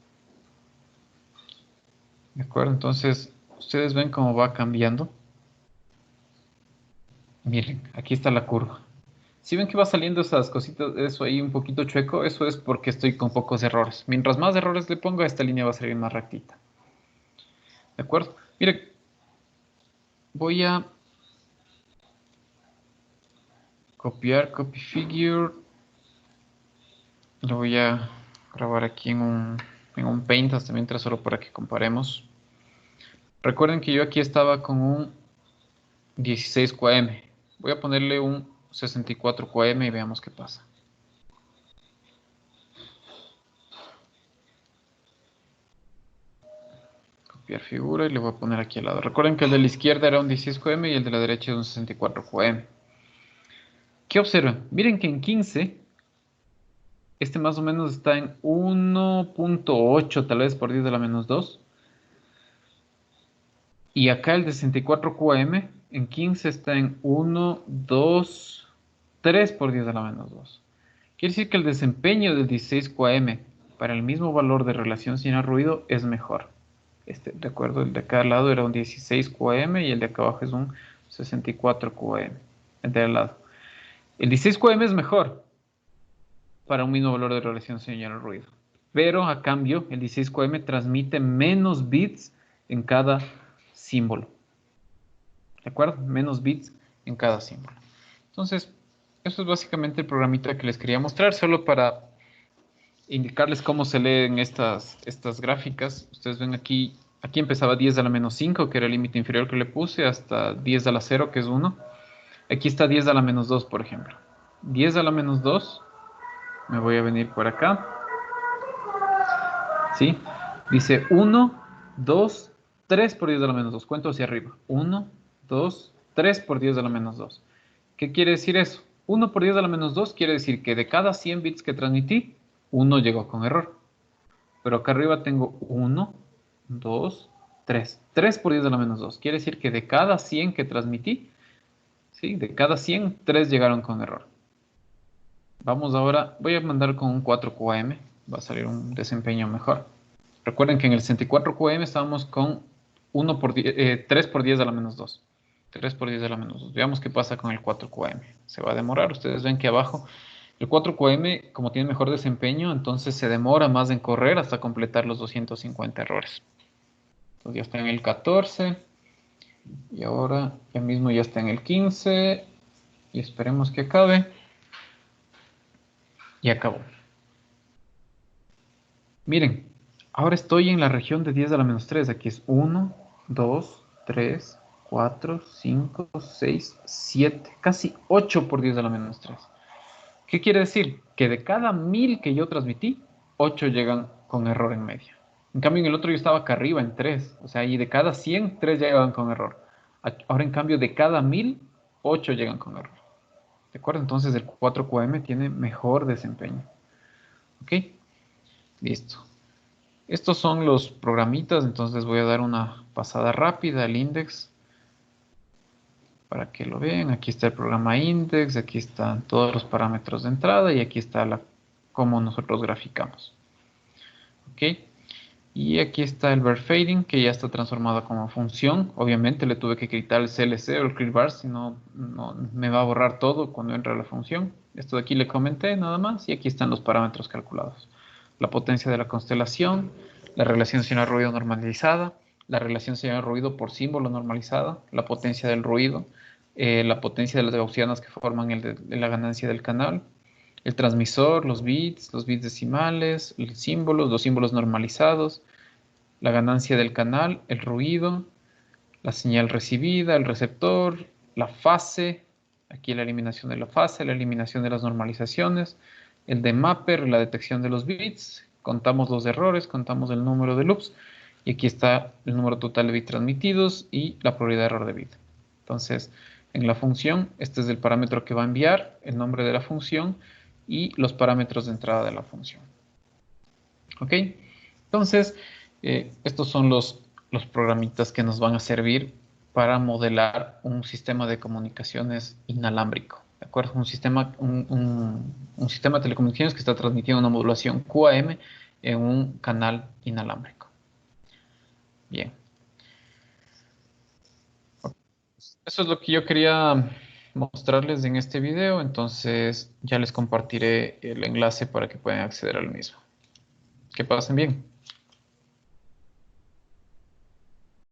¿De acuerdo? Entonces Ustedes ven cómo va cambiando. Miren, aquí está la curva. Si ven que va saliendo esas cositas, eso ahí un poquito chueco, eso es porque estoy con pocos errores. Mientras más errores le ponga, esta línea va a salir más rectita. ¿De acuerdo? Mire, voy a copiar, copy figure. Lo voy a grabar aquí en un Paint hasta mientras, solo para que comparemos. Recuerden que yo aquí estaba con un 16 QM. Voy a ponerle un 64 QM y veamos qué pasa. Copiar figura y le voy a poner aquí al lado. Recuerden que el de la izquierda era un 16 QM y el de la derecha es un 64 QM. ¿Qué observan? Miren que en 15, este más o menos está en 1.8 tal vez por 10 a la menos 2. Y acá el de 64 QM en 15 está en 1, 2, 3 por 10 a la menos 2. Quiere decir que el desempeño del 16 QM para el mismo valor de relación señal-ruido es mejor. De acuerdo, el de cada lado era un 16 QM y el de acá abajo es un 64 QM. El de al lado. El 16 QM es mejor para un mismo valor de relación señal-ruido. Pero a cambio, el 16 QM transmite menos bits en cada símbolo. ¿De acuerdo? Menos bits en cada símbolo. Entonces, eso es básicamente el programita que les quería mostrar, solo para indicarles cómo se leen estas gráficas. Ustedes ven aquí empezaba 10 a la menos 5, que era el límite inferior que le puse, hasta 10 a la 0, que es 1. Aquí está 10 a la menos 2, por ejemplo. 10 a la menos 2, me voy a venir por acá. ¿Sí? Dice 1, 2, 3 por 10 a la menos 2. Cuento hacia arriba. 1, 2, 3 por 10 a la menos 2. ¿Qué quiere decir eso? 1 por 10 a la menos 2 quiere decir que de cada 100 bits que transmití, 1 llegó con error. Pero acá arriba tengo 1, 2, 3. 3 por 10 a la menos 2. Quiere decir que de cada 100 que transmití, ¿sí? De cada 100, 3 llegaron con error. Vamos ahora, voy a mandar con un 4 QM. Va a salir un desempeño mejor. Recuerden que en el 64 QM estábamos con 3 por 10 a la menos 2. 3 por 10 a la menos 2. Veamos qué pasa con el 4 QM. Se va a demorar. Ustedes ven que abajo el 4 QM, como tiene mejor desempeño, entonces se demora más en correr hasta completar los 250 errores. Entonces ya está en el 14. Y ahora ya mismo ya está en el 15. Y esperemos que acabe. Y acabó. Miren, ahora estoy en la región de 10 a la menos 3. Aquí es 1, 2, 3, 4, 5, 6, 7, casi 8 por 10 a la menos 3. ¿Qué quiere decir? Que de cada 1000 que yo transmití, 8 llegan con error en media. En cambio, en el otro yo estaba acá arriba en 3. O sea, y de cada 100, 3 llegaban con error. Ahora, en cambio, de cada 1000, 8 llegan con error. ¿De acuerdo? Entonces, el 4QM tiene mejor desempeño. ¿Ok? Listo. Estos son los programitas, entonces voy a dar una pasada rápida al index para que lo vean. Aquí está el programa index, aquí están todos los parámetros de entrada y aquí está cómo nosotros graficamos. ¿Ok? Y aquí está el bar fading, que ya está transformado como función. Obviamente le tuve que quitar el CLC o el clear bar, si no, me va a borrar todo cuando entre la función. Esto de aquí le comenté nada más y aquí están los parámetros calculados. La potencia de la constelación, la relación señal-ruido normalizada, la relación señal-ruido por símbolo normalizada, la potencia del ruido, la potencia de las gaussianas que forman la ganancia del canal, el transmisor, los bits decimales, los símbolos normalizados, la ganancia del canal, el ruido, la señal recibida, el receptor, la fase, aquí la eliminación de la fase, la eliminación de las normalizaciones, el demapper, la detección de los bits, contamos los errores, contamos el número de loops, y aquí está el número total de bits transmitidos y la probabilidad de error de bit. Entonces, en la función, este es el parámetro que va a enviar, el nombre de la función y los parámetros de entrada de la función. ¿Ok? Entonces, estos son los programitas que nos van a servir para modelar un sistema de comunicaciones inalámbrico. ¿De acuerdo? Un sistema de telecomunicaciones que está transmitiendo una modulación QAM en un canal inalámbrico. Bien. Eso es lo que yo quería mostrarles en este video, entonces ya les compartiré el enlace para que puedan acceder al mismo. Que pasen bien.